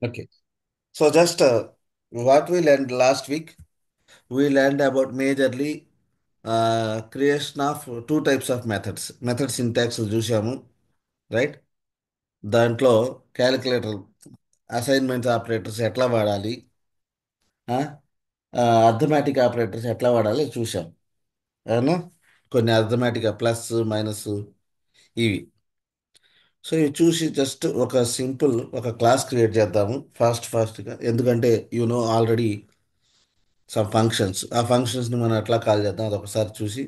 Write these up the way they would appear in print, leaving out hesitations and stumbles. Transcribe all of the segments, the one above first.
Okay. So just what we learned last week, we learned about majorly creation of two types of methods. Method syntax చూసాము, right? దాంట్లో calculator assignments operators ఎట్లా వాడాలి, arithmetic operators ఎట్లా వాడాలి చూసాం. అవునా? కొన్ని అర్థమెటిక్ ప్లస్ మైనస్ ఇవి. సో ఇవి చూసి జస్ట్ ఒక సింపుల్ ఒక క్లాస్ క్రియేట్ చేద్దాము ఫాస్ట్గా, ఎందుకంటే ఆల్రెడీ సమ్ ఫంక్షన్స్, ఆ ఫంక్షన్స్ని మనం ఎట్లా కాల్ చేద్దాం అది ఒకసారి చూసి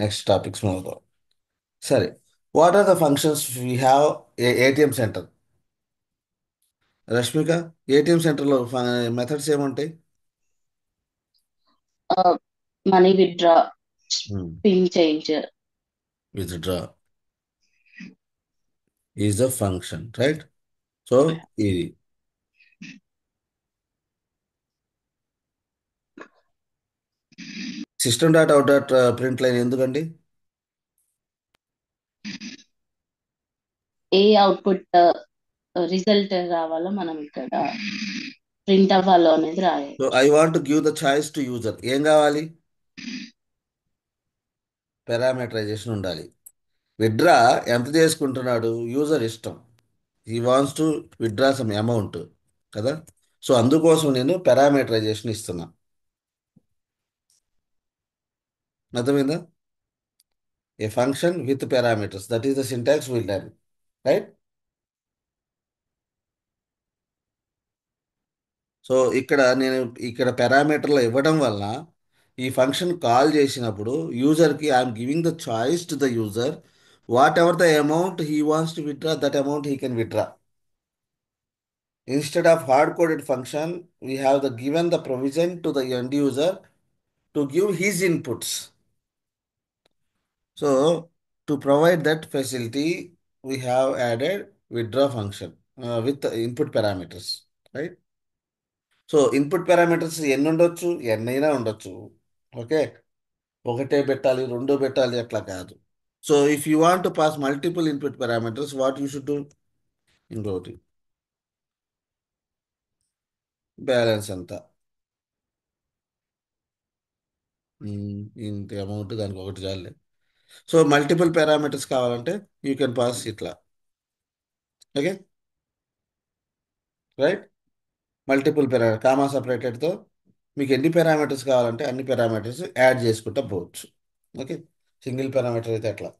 నెక్స్ట్ టాపిక్స్ మొదలు. సరే, what are the functions we have ATM center? Rashmika, ATM సెంటర్లో మెథడ్స్ ఏముంటాయి? Money withdraw, pin change. Withdraw is the function, right? So ఇది system dot out dot print line ఎందుకండి? ఏ అవుట్పుట్ రిజల్ట్ రావాలో మనం ఇక్కడ ప్రింట్ అవ్వాలో అనేది సో రాయొచ్చు. I want give the choice to user, ఏం కావాలి? పారామీటరైజేషన్ ఉండాలి. విత్డ్రా ఎంత చేసుకుంటున్నాడు యూజర్ ఇష్టం. He wants to withdraw some amount కదా. సో అందుకోసం నేను పారామీటరైజేషన్ ఇస్తున్నా. అర్థమైందా? A function with parameters, that is the syntax will learn, right? So ఇక్కడ పారామీటర్లు ఇవ్వడం వలన ఈ ఫంక్షన్ కాల్ చేసినప్పుడు యూజర్కి I'm giving the choice to the user, whatever the amount he wants to withdraw, that amount he can withdraw. Instead of hard-coded function, we have the given the provision to the end user to give his inputs. So to provide that facility, we have added withdraw function with the input parameters, right? So input parameters ఎన్ని ఉండొచ్చు, ఎన్నైనా ఉండొచ్చు. Okay, ఒకటే పెట్టాలి, రెండు పెట్టాలి అట్లా కాదు. So if you want to pass multiple input parameters, what you should do? ఇంకొకటి బ్యాలెన్స్ ఎంత, ఇంత అమౌంట్ దానికి ఒకటి చాలే. సో మల్టిపుల్ పారామీటర్స్ కావాలంటే యూ కెన్ పాస్ ఇట్లా. Okay, right? మల్టిపుల్ కామా సపరేటెడ్తో మీకు ఎన్ని పారామీటర్స్ కావాలంటే అన్ని పారామీటర్స్ యాడ్ చేసుకుంటా పోవచ్చు. ఓకే, సింగిల్ పారామీటర్ అయితే అట్లా.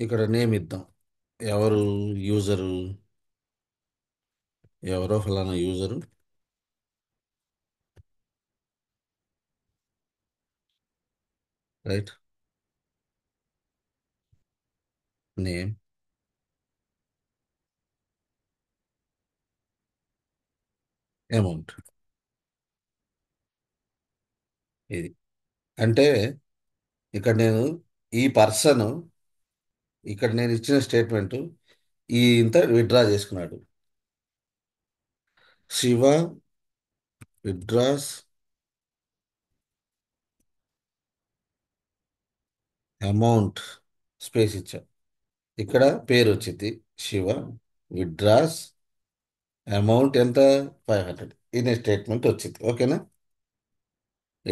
ఇక్కడ నేమ్ ఇద్దాం. ఎవరు యూజరు? ఎవరో ఫలానా యూజరు, రైట్? Name, amount. ఇది అంటే ఇక్కడ నేను ఈ పర్సన్, ఇక్కడ నేను ఇచ్చిన స్టేట్మెంటు ఈ ఇంత విత్డ్రా చేసుకున్నాడు. శివ విత్డ్రాస్ అమౌంట్, స్పేస్ ఇచ్చా. ఇక్కడ పేరు వచ్చింది శివ విత్డ్రాస్ అమౌంట్ ఎంత, 500. ఇది స్టేట్మెంట్ వచ్చింది. ఓకేనా?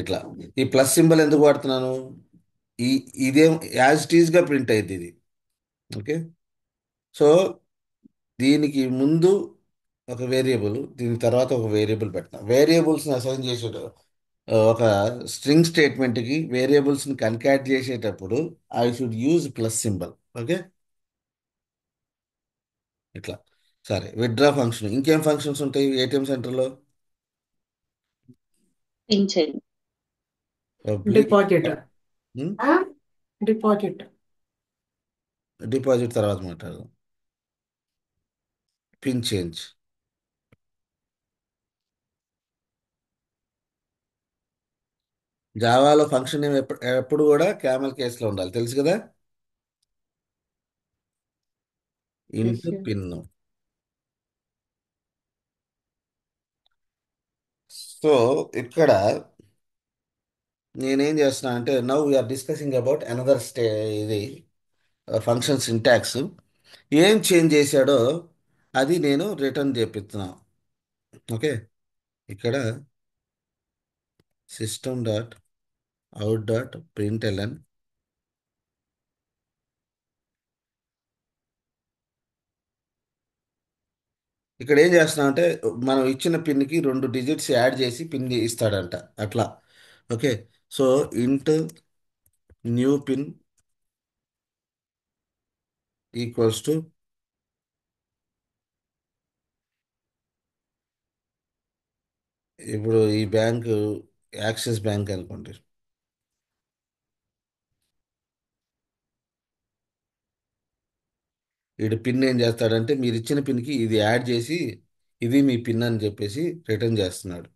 ఇట్లా ఈ ప్లస్ సింబల్ ఎందుకు వాడుతున్నాను? ఈ ఇదేం యాజ్ ఇట్ ఈస్గా ప్రింట్ అయింది ఇది. ఓకే, సో దీనికి ముందు ఒక వేరియబుల్, దీని తర్వాత ఒక వేరియబుల్ పెట్టిన వేరియబుల్స్ని అసైన్ చేసేట ఒక స్ట్రింగ్ స్టేట్మెంట్కి వేరియబుల్స్ని కన్కాట్ చేసేటప్పుడు I should use plus symbol. Okay, ఇట్లా. సరే, విత్డ్రా ఫంక్షన్, ఇంకేం ఫంక్షన్స్ ఉంటాయి ఏటీఎం సెంటర్లో? Pin change. Public deposit. Deposit. Deposit తర్వాత మాట్లాడదాం. Pin change. జావాలో ఫంక్షన్ నేమ్ ఎప్పుడు కూడా క్యామెల్ కేసులో ఉండాలి, తెలుసు కదా. ఇంట్ పిన్. సో ఇక్కడ నేనేం చేస్తున్నా అంటే now we are discussing about another ఇది ఫంక్షన్ సింటాక్స్. ఏం చేంజ్ చేశాడో అది నేను రిటర్న్ చేపిస్తున్నా. ఓకే. ఇక్కడ system dot out dot println. ఇక్కడ ఏం చేస్తున్నాం అంటే మనం ఇచ్చిన పిన్కి 2 డిజిట్స్ యాడ్ చేసి పిన్ ఇస్తాడంట అట్లా. Okay. So int new pin equals to, ఇప్పుడు ఈ బ్యాంకు యాక్సిస్ బ్యాంక్ అనుకోండి. వీడు పిన్ ఏం చేస్తాడంటే మీరు ఇచ్చిన పిన్కి ఇది యాడ్ చేసి ఇది మీ పిన్ అని చెప్పేసి రిటర్న్ చేస్తున్నాడు.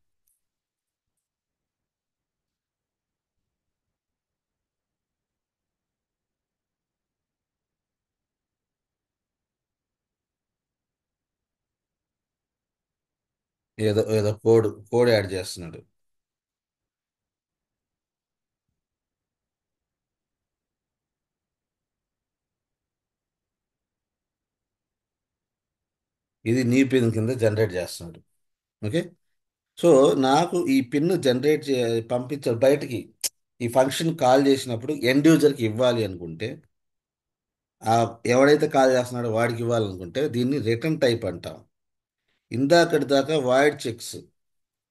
ఏదో ఏదో కోడ్ యాడ్ చేస్తున్నాడు. ఇది నీ పిన్ కింద జనరేట్ చేస్తున్నాడు. ఓకే. సో నాకు ఈ పిన్ జనరేట్ పంపించాలి బయటికి. ఈ ఫంక్షన్ కాల్ చేసినప్పుడు ఎండ్ యూజర్కి ఇవ్వాలి అనుకుంటే, ఆ ఎవడైతే కాల్ చేస్తున్నాడో వాడికి ఇవ్వాలనుకుంటే దీన్ని రిటర్న్ టైప్ అంటాం. ఇందాకటి దాకా వాయిడ్ చెక్స్,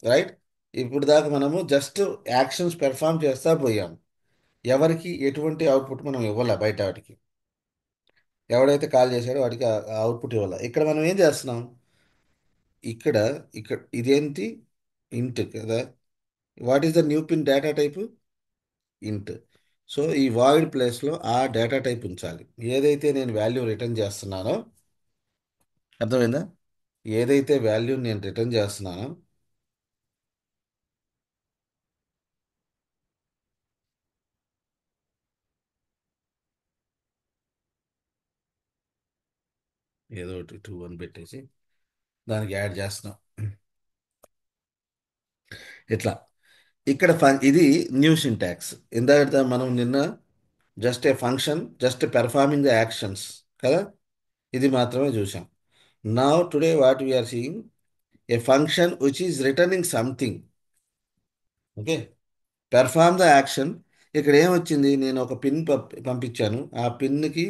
రైట్. ఇప్పుడు దాకా మనము జస్ట్ యాక్షన్స్ పెర్ఫామ్ చేస్తా పోయాం. ఎవరికి ఎటువంటి అవుట్పుట్ మనం ఇవ్వాల బయట వాటికి. ఎవడైతే కాల్ చేశాడో వాడికి అవుట్పుట్ ఇవ్వాల. ఇక్కడ మనం ఏం చేస్తున్నాం? ఇక్కడ ఇక్కడ ఇదేంటి? ఇంట్ కదా. What is the new pin data type? ఇంట్. సో ఈ వాయిడ్ ప్లేస్లో ఆ డేటా టైప్ ఉంచాలి. ఏదైతే నేను వాల్యూ రిటర్న్ చేస్తున్నానో, అర్థమైందా? ఏదైతే వాల్యూ నేను రిటర్న్ చేస్తున్నానో ఏదో ఒకటి 2 1 పెట్టేసి దానికి యాడ్ చేస్తున్నాం ఇట్లా. ఇక్కడ ఇది న్యూ సింటాక్స్. ఇందాక మనం నిన్న just a function just performing the actions కదా, ఇది మాత్రమే చూసాం. Now today what we are seeing a function which is returning something. Okay. Perform the action. ఇక్కడ ఏమొచ్చింది? నేను ఒక పిన్ పంపించాను. ఆ పిన్కి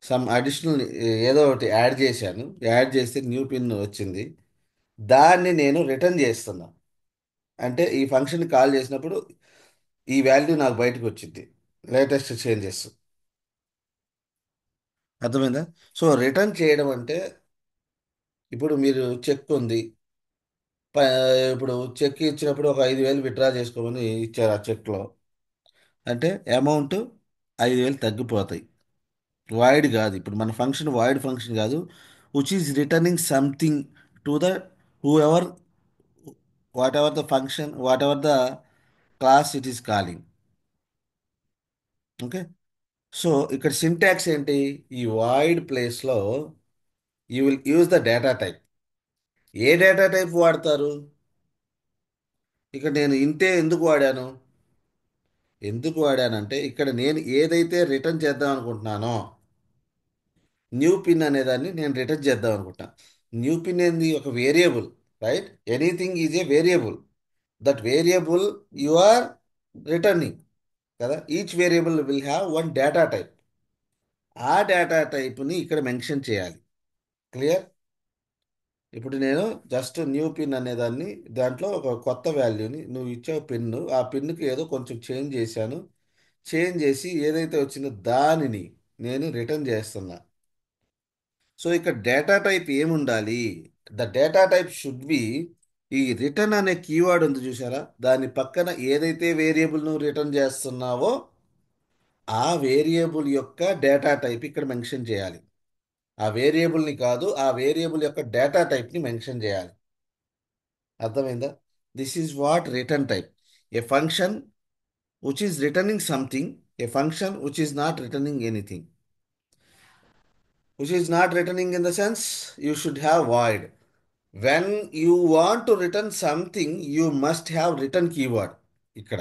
సమ్ అడిషనల్ ఏదో ఒకటి యాడ్ చేశాను. యాడ్ చేస్తే న్యూ పిన్ వచ్చింది. దాన్ని నేను రిటర్న్ చేస్తున్నా. అంటే ఈ ఫంక్షన్ కాల్ చేసినప్పుడు ఈ వాల్యూ నాకు బయటకు వచ్చింది, లేటెస్ట్ చేంజెస్. అర్థమైందా? సో రిటర్న్ చేయడం అంటే ఇప్పుడు మీరు చెక్ ఉంది. ప- ఇప్పుడు చెక్ ఇచ్చినప్పుడు ఒక 5,000 విత్డ్రా చేసుకోమని ఇచ్చారు ఆ చెక్లో. అంటే అమౌంట్ 5,000 తగ్గిపోతాయి. వాయిడ్ కాదు, ఇప్పుడు మన ఫంక్షన్ వాయిడ్ ఫంక్షన్ కాదు. Which is returning something to the who ever, what ever the function, what ever the class it is calling. Okay. So ఇక్కడ సింటాక్స్ ఏంటి? ఈ వాయిడ్ ప్లేస్లో you will use the data type. A data type వాడతారు? ఇక్కడ నేను ఇంతే ఎందుకు వాడాను? ఎందుకు వాడానంటే ఇక్కడ నేను ఏదైతే రిటర్న్ చేద్దాం అనుకుంటున్నానో న్యూ పిన్ అనేదాన్ని నేను రిటర్న్ చేద్దాం అనుకుంటా. న్యూ పిన్ ఏంది? ఒక variable, right. Anything is a variable. That variable you are returning కదా. Each variable will have one data type. ఆ డేటా టైప్ని ఇక్కడ మెన్షన్ చేయాలి. క్లియర్? ఇప్పుడు నేను జస్ట్ న్యూ పిన్ అనేదాన్ని దాంట్లో ఒక కొత్త వాల్యూని నువ్వు ఇచ్చే పిన్ను, ఆ పిన్నుకి ఏదో కొంచెం చేంజ్ చేశాను. చేంజ్ చేసి ఏదైతే వచ్చిందో దానిని నేను రిటర్న్ చేస్తున్నా. సో ఇక్కడ డేటా టైప్ ఏముండాలి? The data type should be ఈ రిటర్న్ అనే కీవర్డ్ ఉంది చూసారా, దాని పక్కన ఏదైతే వేరియబుల్ నువ్వు రిటర్న్ చేస్తున్నావో ఆ వేరియబుల్ యొక్క డేటా టైప్ ఇక్కడ మెన్షన్ చేయాలి. ఆ వేరియబుల్ని కాదు, ఆ వేరియబుల్ యొక్క డేటా టైప్ని మెన్షన్ చేయాలి. అర్థమైందా? This is what return type. A function which is returning something, A function which is not returning anything. Which is not returning in the sense you should have void. When you want to return something, you must have return keyword ఇక్కడ.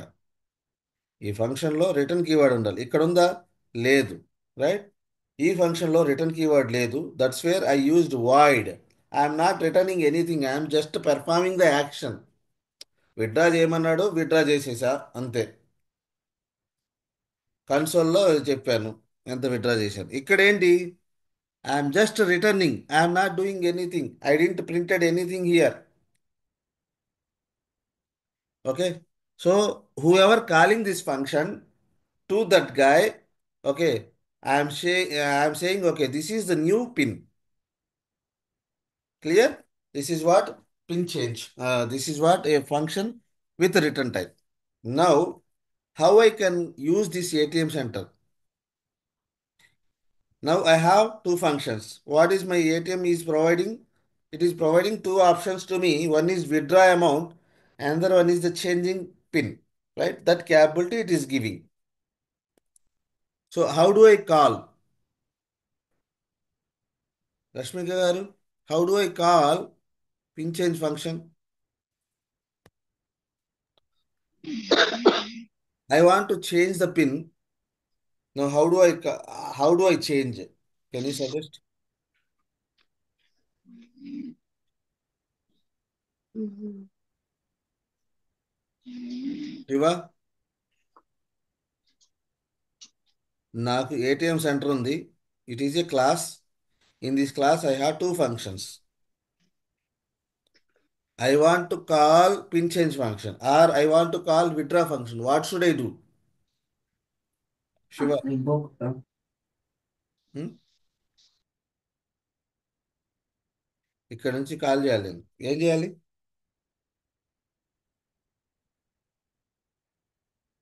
ఈ ఫంక్షన్లో return keyword ఉండాలి. ఇక్కడ ఉందా? లేదు. Right. ఈ ఫంక్షన్లో return keyword లేదు. That's where I used void. I'm not returning anything, I'm just performing the action. Withdraw చేయమన్నాడు, విత్డ్రా చేసేసా అంతే. కన్సోల్లో చెప్పాను ఎంత విత్డ్రా చేశాను. ఇక్కడ ఏంటి? I'm just returning, I'm not doing anything, I didn't printed anything here. Okay. So whoever calling this function to that guy, okay, I am saying, okay, this is the new pin. Clear? This is what pin change. This is what a function with a return type. Now, how I can use this ATM center? Now I have two functions. What is my ATM is providing? It is providing two options to me. One is withdraw amount, another one is the changing pin. Right? That capability it is giving. So how do I call? Rashmika garu, how do I call pin change function? I want to change the pin. Now how do I change it? Can you suggest? Shiva, నాకు ATM centre ఉంది. It is a class. In this class I have two functions. I want to call pin change function or I want to call withdraw function. What should I do? Shiva. Hmm? ఇక్కడ నుంచి call చేయాలి నేను. ఏం చేయాలి?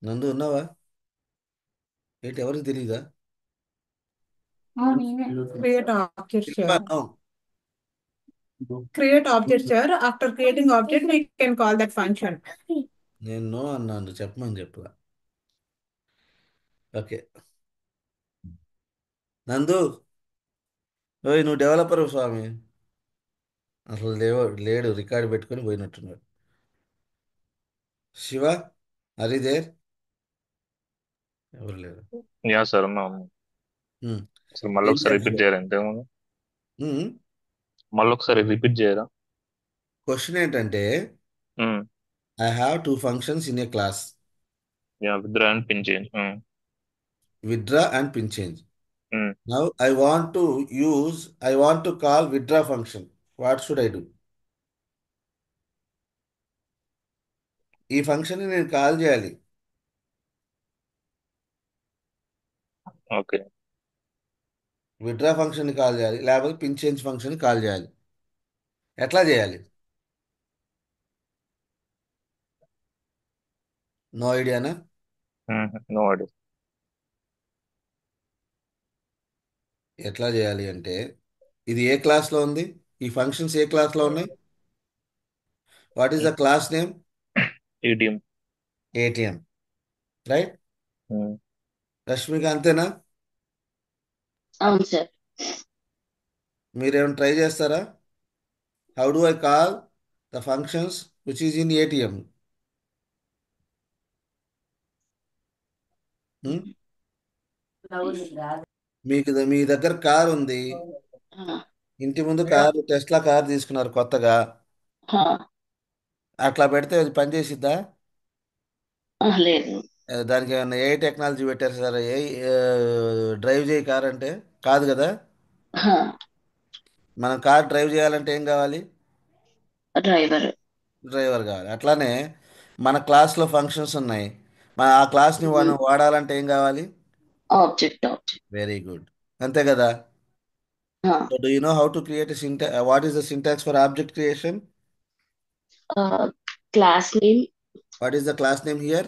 నందు ఉన్నావా? ఏంటి ఎవరికి తెలీదా? Create object Shilpa, here. no. Create object here. After creating object, we can call that function. నేను నో అన్నాను, చెప్పమని చెప్పలా. ఓకే. నందు, ఓయ్ నువ్వు డెవలపర్ స్వామి. అసలు లేడు, రికార్డు పెట్టుకొని పోయినట్టున్నాడు. శివ, హరి దేర్? ఎవరు లేరు. యా సార్ ఉన్నాము. హ్మ్. అసలు మళ్ళీ ఏం ఒకసారి చేయాలి రిపీట్ శివ? చేయరా ఇంతకుముందు? హ్మ్. మళ్ళీ ఒకసారి రిపీట్ చేయరా? క్వశ్చన్ ఏంటంటే, um, I have two functions in a class, yeah withdraw and pin change. withdraw and pin change. Now I want to call withdraw function. What should I do? ఈ function నేను call చేయాలి. Okay. Withdraw function call చేయాలి, లేకపోతే pin change function call చేయాలి. ఎట్లా చేయాలి? No ఐడియానా? No idea. ఎట్లా చేయాలి అంటే, ఇది ఏ క్లాస్లో ఉంది? ఈ ఫంక్షన్స్ ఏ క్లాస్లో ఉన్నాయి? What is the class name? ATM. ATM. Right. Rashmika అంతేనా? అవును సార్. మీరేమైనా ట్రై చేస్తారా? How do I call the functions which is in ATM? మీ దగ్గర కార్ ఉంది. ఆ, ఇంటి ముందు కారు, టెస్లా కార్ తీసుకున్నారు కొత్తగా. ఆ, అట్లా పెడితే అది పనిచేసిద్దా? లేదు. దానికి ఏమన్నా ఏ టెక్నాలజీ పెట్టారు సార్? డ్రైవ్ చేయి కార్ అంటే కాదు కదా. ఆ, మనం కార్ డ్రైవ్ చేయాలంటే ఏం కావాలి? డ్రైవర్. డ్రైవర్ కావాలి. అట్లానే మన క్లాస్లో ఫంక్షన్స్ ఉన్నాయి. ఆ క్లాస్ని మనం వాడాలంటే ఏం కావాలి? ఆబ్జెక్ట్. Very good. అంతే కదా. So do you know how to create what is the syntax for object creation? Class name what is the class name here?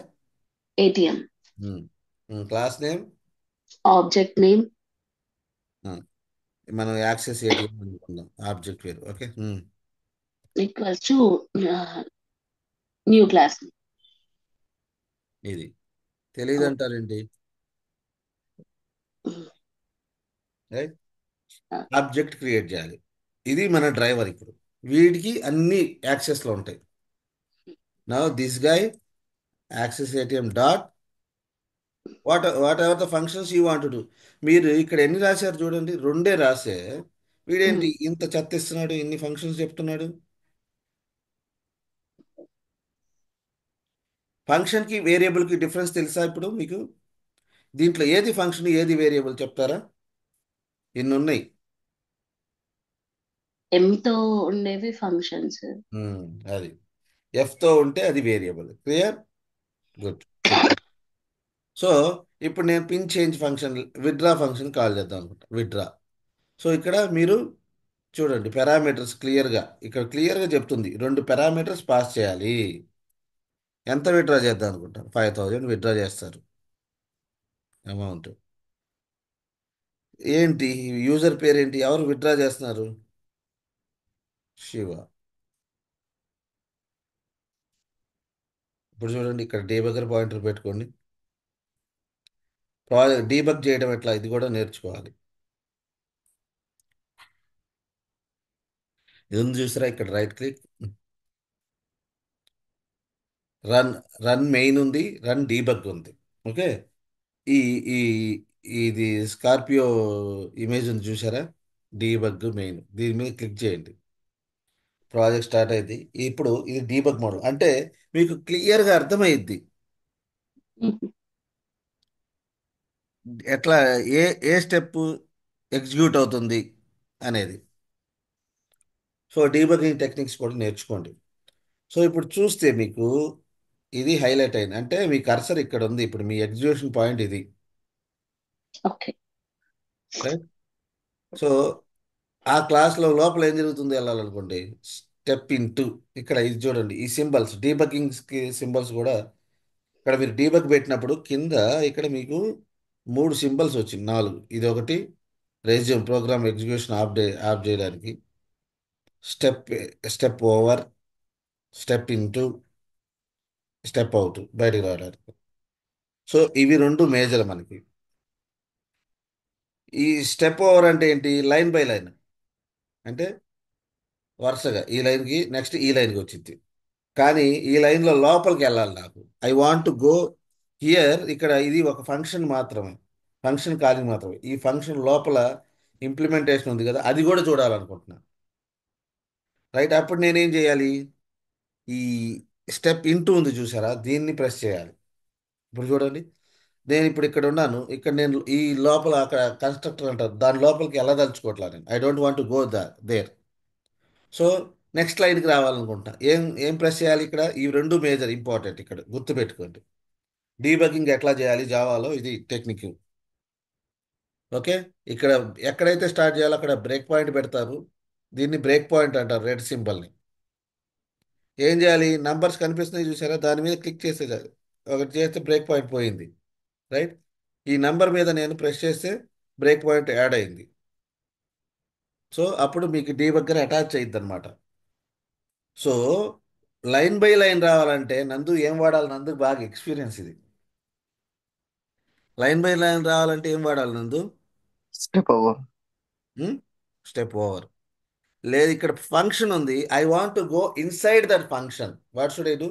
ATM. Class name, object name మనం access ATM అనుకుందాం, object వేరు. Okay. Equals to new class. ఇది తెలియదు అంటారేంటి? Right. Object create చేయాలి. ఇది మన driver. ఇప్పుడు వీడికి అన్ని యాక్సెస్లో ఉంటాయి. Now this guy access ATM dot what ever the functions you want do. మీరు ఇక్కడ ఎన్ని రాశారు చూడండి, రెండే రాసే. వీడేంటి ఇంత చెత్త ఇస్తున్నాడు, ఇన్ని ఫంక్షన్స్ చెప్తున్నాడు. ఫంక్షన్కి వేరియబుల్కి డిఫరెన్స్ తెలుసా ఇప్పుడు మీకు? దీంట్లో ఏది ఫంక్షన్ ఏది వేరియబుల్ చెప్తారా? ఇన్ని ఉన్నాయి. ఎంతో ఉండేవి ఫంక్షన్స్. ఉమ్, అది ఎఫ్తో ఉంటే అది variable. Clear? Good good. So ఇప్పుడు నేను pin change function, withdraw function call చేద్దాం అనుకుంటా. విత్డ్రా. సో ఇక్కడ మీరు చూడండి పారామీటర్స్ క్లియర్గా, ఇక్కడ క్లియర్గా చెప్తుంది రెండు పారామీటర్స్ పాస్ చేయాలి. ఎంత విత్డ్రా చేద్దాం అనుకుంటారు? 5000 విత్డ్రా చేస్తారు అమౌంట్. ఏంటి యూజర్ పేరు ఏంటి, ఎవరు విత్డ్రా చేస్తున్నారు? శివ. ఇప్పుడు చూడండి ఇక్కడ డీబగర్ పాయింటర్ పెట్టుకోండి. ప్రాజెక్ట్ డీబగ్ చేయడం ఎట్లా, ఇది కూడా నేర్చుకోవాలి. ఇది ఉంది చూసారా, ఇక్కడ right click, run, run main ఉంది, రన్ డీబగ్ ఉంది. ఓకే. ఈ ఈ ఇది స్కార్పియో ఇమేజ్ ఉంది చూసారా, డీబగ్ మెయిన్, దీని మీద క్లిక్ చేయండి. ప్రాజెక్ట్ స్టార్ట్ అయింది. ఇప్పుడు ఇది డీబగ్ మోడల్ అంటే మీకు క్లియర్గా అర్థమైద్ది ఎట్లా, ఏ ఏ స్టెప్ ఎగ్జిక్యూట్ అవుతుంది అనేది. సో డీబగింగ్ టెక్నిక్స్ కూడా నేర్చుకోండి. సో ఇప్పుడు చూస్తే మీకు ఇది హైలైట్ అయింది, అంటే మీ కర్సర్ ఇక్కడ ఉంది, ఇప్పుడు మీ ఎగ్జిక్యూషన్ పాయింట్ ఇది. ఓకే. రైట్. సో ఆ క్లాస్లో లోపల ఏం జరుగుతుంది వెళ్ళాలనుకోండి, స్టెప్ ఇన్ టూ. ఇక్కడ ఇది చూడండి, ఈ సింబల్స్ డీబగింగ్కి సింబల్స్ కూడా ఇక్కడ మీరు డీబగ్ పెట్టినప్పుడు కింద ఇక్కడ మీకు మూడు సింబల్స్ వచ్చింది, నాలుగు. ఇది ఒకటి రెజ్యూమ్ ప్రోగ్రామ్ ఎగ్జిక్యూషన్ ఆఫ్ చేయడానికి, step step over, step in two, step out బయటకు రావడానికి. సో ఇవి రెండు మేజర్ మనకి. ఈ స్టెప్ ఓవర్ అంటే ఏంటి, లైన్ బై లైన్, అంటే వరుసగా ఈ లైన్కి నెక్స్ట్ ఈ లైన్కి వచ్చింది. కానీ ఈ లైన్లో లోపలికి వెళ్ళాలి నాకు, I want to go here. ఇక్కడ ఇది ఒక ఫంక్షన్ మాత్రమే, ఫంక్షన్ కాలింగ్ మాత్రమే. ఈ ఫంక్షన్ లోపల ఇంప్లిమెంటేషన్ ఉంది కదా, అది కూడా చూడాలనుకుంటున్నా. రైట్. అప్పుడు నేనేం చేయాలి, ఈ స్టెప్ ఇంటూ ఉంది చూసారా, దీన్ని ప్రెస్ చేయాలి. ఇప్పుడు చూడండి, నేను ఇప్పుడు ఇక్కడ ఉన్నాను, ఇక్కడ నేను ఈ లోపల అక్కడ కన్స్ట్రక్టర్ అంటారు, దాని లోపలికి వెళ్ళదలుచుకోవట్లా నేను, I don't want to go there. So next లైన్కి రావాలనుకుంటా, ఏం ఏం ప్రెస్ చేయాలి ఇక్కడ, ఈ రెండు మేజర్ ఇంపార్టెంట్, ఇక్కడ గుర్తుపెట్టుకోండి. డీబగింగ్ ఎట్లా చేయాలి జావాలో, ఇది టెక్నిక్. ఓకే. ఇక్కడ ఎక్కడైతే స్టార్ట్ చేయాలో అక్కడ బ్రేక్ పాయింట్ పెడతారు, దీన్ని బ్రేక్ పాయింట్ అంటారు, రెడ్ సింబల్ని. ఏం చేయాలి, నంబర్స్ కనిపిస్తున్నాయి చూసారా, దాని మీద క్లిక్ చేస్తే చాలు. ఒకటి చేస్తే బ్రేక్ పాయింట్ పోయింది. రైట్. ఈ నంబర్ మీద నేను ప్రెస్ చేస్తే బ్రేక్ పాయింట్ యాడ్ అయింది. సో అప్పుడు మీకు డీబగ్గర్ అటాచ్ అయ్యిద్ది అనమాట. సో లైన్ బై లైన్ రావాలంటే నందు ఏం వాడాలి, నందు బాగా ఎక్స్పీరియన్స్ ఇది. లైన్ బై లైన్ రావాలంటే ఏం వాడాలి నందు? Step over. Step over. లేదు, ఇక్కడ ఫంక్షన్ ఉంది, I want to go inside that function, what should I do?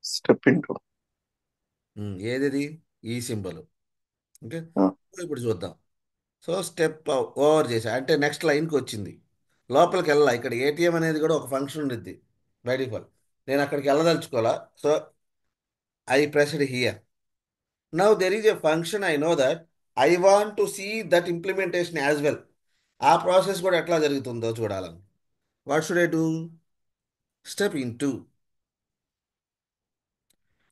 Step into. ఏది, ఈ సింబల్. ఓకే. ఇప్పుడు చూద్దాం. సో స్టెప్ ఓవర్ చేసా అంటే నెక్స్ట్ లైన్కి వచ్చింది, లోపలికి వెళ్ళాలి. ఇక్కడ ఏటీఎం అనేది కూడా ఒక ఫంక్షన్ ఉండిద్ది బై డిఫాల్ట్, నేను అక్కడికి వెళ్ళదలుచుకోవాలా. So I pressed here. Now there is a function, I know that I want to see that implementation as well. ఆ ప్రాసెస్ కూడా ఎట్లా జరుగుతుందో చూడాలని. What should I do? Step into.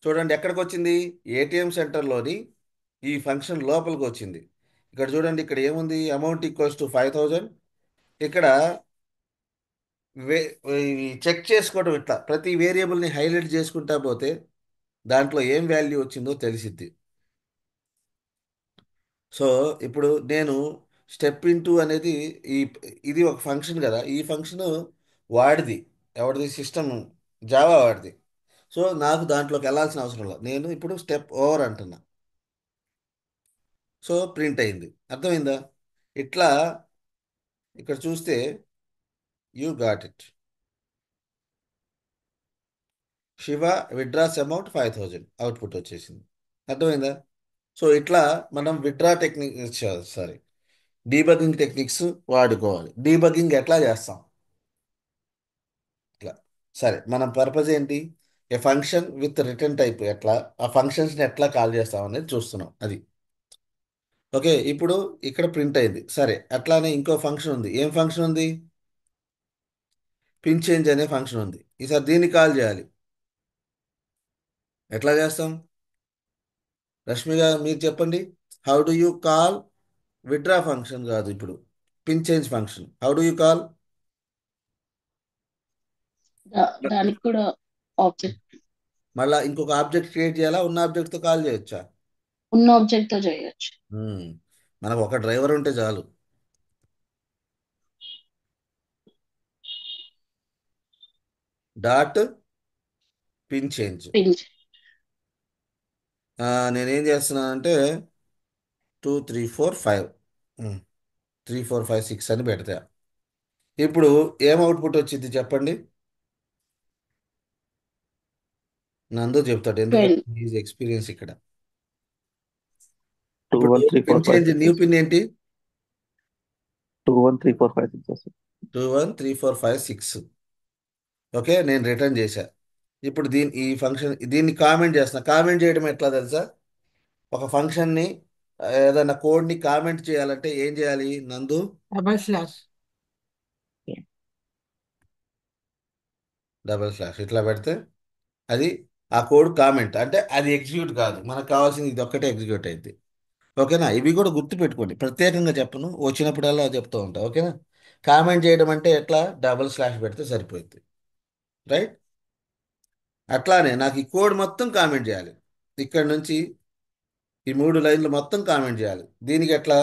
చూడండి ఎక్కడికి వచ్చింది, ఏటీఎం సెంటర్లోని ఈ ఫంక్షన్ లోపలికి వచ్చింది. ఇక్కడ చూడండి, ఇక్కడ ఏముంది, అమౌంట్ ఈక్వల్స్ టు 5000. ఇక్కడ వే చెక్ చేసుకోవడం, ఇట్లా ప్రతి వేరియబుల్ని హైలైట్ చేసుకుంటా పోతే దాంట్లో ఏం వాల్యూ వచ్చిందో తెలిసిద్ది. సో ఇప్పుడు నేను స్టెప్ ఇంటూ అనేది ఈ ఇది ఒక ఫంక్షన్ కదా, ఈ ఫంక్షన్ వాడిది, ఎవరిది, సిస్టమ్ జావా వాడిది. సో నాకు దాంట్లోకి వెళ్ళాల్సిన అవసరం లేదు, నేను ఇప్పుడు స్టెప్ ఓవర్ అంటున్నా. సో ప్రింట్ అయింది, అర్థమైందా? ఇట్లా ఇక్కడ చూస్తే you got it. Shiva విడ్రాస్ amount 5000 output వచ్చేసింది. అర్థమైందా? సో ఇట్లా మనం withdraw technique, sorry, debugging techniques వాడుకోవాలి. డీబగ్గింగ్ ఎట్లా చేస్తాం? ఇట్లా. సరే, మన పర్పస్ ఏంటి? A function with return type, ఎట్లా ఆ ఫంక్షన్స్ని ఎట్లా కాల్ చేస్తాం అనేది చూస్తున్నాం. అది ఓకే. ఇప్పుడు ఇక్కడ ప్రింట్ అయింది. సరే, అట్లానే ఇంకో ఫంక్షన్ ఉంది. ఏం ఫంక్షన్ ఉంది? పిన్ చేంజ్ అనే ఫంక్షన్ ఉంది. ఈసారి దీన్ని కాల్ చేయాలి. ఎట్లా చేస్తాం? రష్మి గారు మీరు చెప్పండి. How do you call withdraw function కాదు, ఇప్పుడు pin change function. How do you call? దానికి కూడా ఆబ్జెక్ట్, మళ్ళీ ఇంకొక ఆబ్జెక్ట్ క్రియేట్ చేయాలా? ఉన్న ఆబ్జెక్ట్తో కాల్ చేయొచ్చా? ఉన్న ఆబ్జెక్ట్ తో చేయొచ్చు. మ్మ్. మనకు ఒక డ్రైవర్ ఉంటే చాలు. Dot pin change. పించ్. నేనేం చేస్తున్నానంటే 2 3 4 5 3 4 5 6 అని పెడతా. ఇప్పుడు ఏం అవుట్పుట్ వచ్చింది చెప్పండి? నందు చెప్తాడు, ఎందుకంటే 20. ఈజ్ ఎక్స్పీరియన్స్ ఇక్కడ. Two ఇప్పుడు one three four pin five change six new pin ఏంటి? 2 1 3 4 5 6 వస్తుంది. 2 1 3 4 5 6. ఓకే, నేను రిటర్న్ చేశా. ఇప్పుడు ఈ ఫంక్షన్ దీన్ని కామెంట్ చేస్తున్నా. కామెంట్ చేయడం ఎట్లా తెలుసా? ఒక ఫంక్షన్ని, ఏదైనా కోడ్ని కామెంట్ చేయాలంటే ఏం చేయాలి నందు? // డబల్ స్లాష్ ఇట్లా పెడితే అది ఆ కోడ్ కామెంట్, అంటే అది ఎగ్జిక్యూట్ కాదు. మనకు కావాల్సింది ఇది ఒక్కటే ఎగ్జిక్యూట్ అయింది. ఓకేనా? ఇవి కూడా గుర్తుపెట్టుకోండి, ప్రత్యేకంగా చెప్పను, వచ్చినప్పుడల్లా చెప్తూ ఉంటా. ఓకేనా? కామెంట్ చేయడం అంటే ఎట్లా? డబల్ స్లాష్ పెడితే సరిపోయింది. రైట్? అట్లానే నాకు ఈ కోడ్ మొత్తం కామెంట్ చేయాలి. ఇక్కడ నుంచి ఈ 3 లైన్లు మొత్తం కామెంట్ చేయాలి. దీనికి ఎట్లా?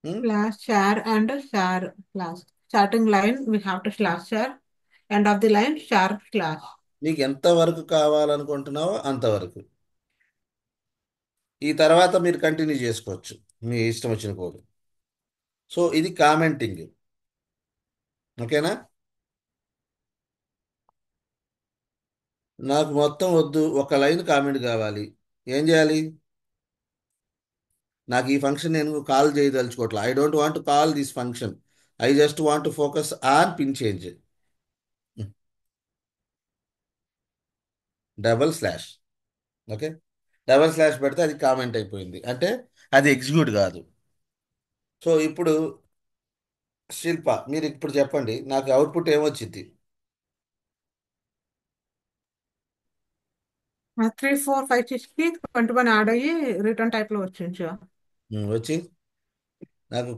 ఉం? /share and share class. Starting line, we have to /share. End of the line, share /. నీకు ఎంతవరకు కావాలనుకుంటున్నావో అంతవరకు. ఈ తర్వాత మీరు కంటిన్యూ చేసుకోవచ్చు మీ ఇష్టం వచ్చిన కోడ్. సో ఇది కామెంటింగ్. ఓకేనా? నాకు మొత్తం వద్దు, ఒక లైన్ కామెంట్ కావాలి. ఏం చేయాలి? నాకు ఈ ఫంక్షన్ నేను కాల్ చేయదలుచుకోవట్లే. I don't want call this function. I just want focus on pin change. Double slash. Okay, double slash పెడితే అది కామెంట్ అయిపోయింది, అంటే అది ఎగ్జిక్యూట్ కాదు. సో ఇప్పుడు శిల్ప, మీరు ఇప్పుడు చెప్పండి, నాకు అవుట్పుట్ ఏమొచ్చింది? 3 4 5 6 కి 21 యాడ్ అయ్యి రిటర్న్ టైప్ లో వచ్చింది సార్. వచ్చి నాకు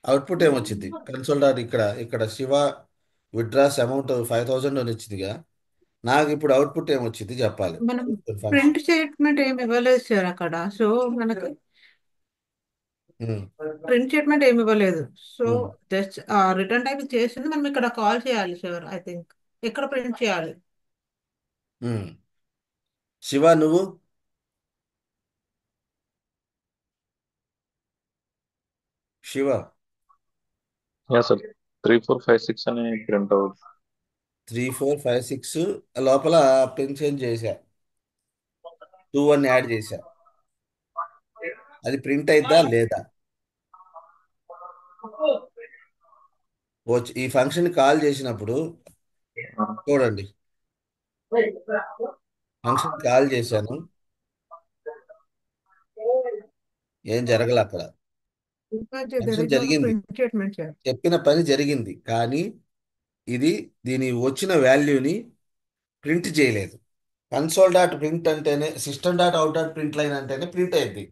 అవుట్పుట్ ఏమొచ్చింది? కన్సోల్ డాట్ ఇక్కడ ఇక్కడ శివ విత్డ్రాస్ అమౌంట్ 5000 అని వచ్చిందిగా. నాకు ఇప్పుడు అవుట్పుట్ ఏమొచ్చింది చెప్పాలి. మనం ఫంక్షన్. ప్రింట్ స్టేట్మెంట్ ఏమి ఇవ్వలేదు సార్ అక్కడ. సో మనకు ప్రింట్ స్టేట్మెంట్ ఏమి ఇవ్వలేదు. సో జస్ట్ రిటర్న్ టైప్ చేసింది, మనం ఇక్కడ కాల్ చేయాలి సార్. ఐ థింక్ ఇక్కడ ప్రింట్ చేయాలి. శివ నువ్వు? శివ యా సార్, 3 4 5 6 అని ప్రింట్ అవుట్. 3 4 5 6 లోపల పిన్ చేంజ్ చేశా, 2 1 యాడ్ చేశా. అది ప్రింట్ అయిద్దా లేదా? ఈ ఫంక్షన్ కాల్ చేసినప్పుడు చూడండి, ఫంక్షన్ కాల్ చేశాను, ఏం జరగలే అక్కడ. ఫంక్షన్ జరిగింది, ప్రింట్ స్టేట్మెంట్ సార్. చెప్పిన పని జరిగింది, కానీ ఇది దీని వచ్చిన వాల్యూని ప్రింట్ చేయలేదు. కన్సోల్ డాట్ ప్రింట్ అంటేనే, system dot out dot print line అంటేనే ప్రింట్ అయింది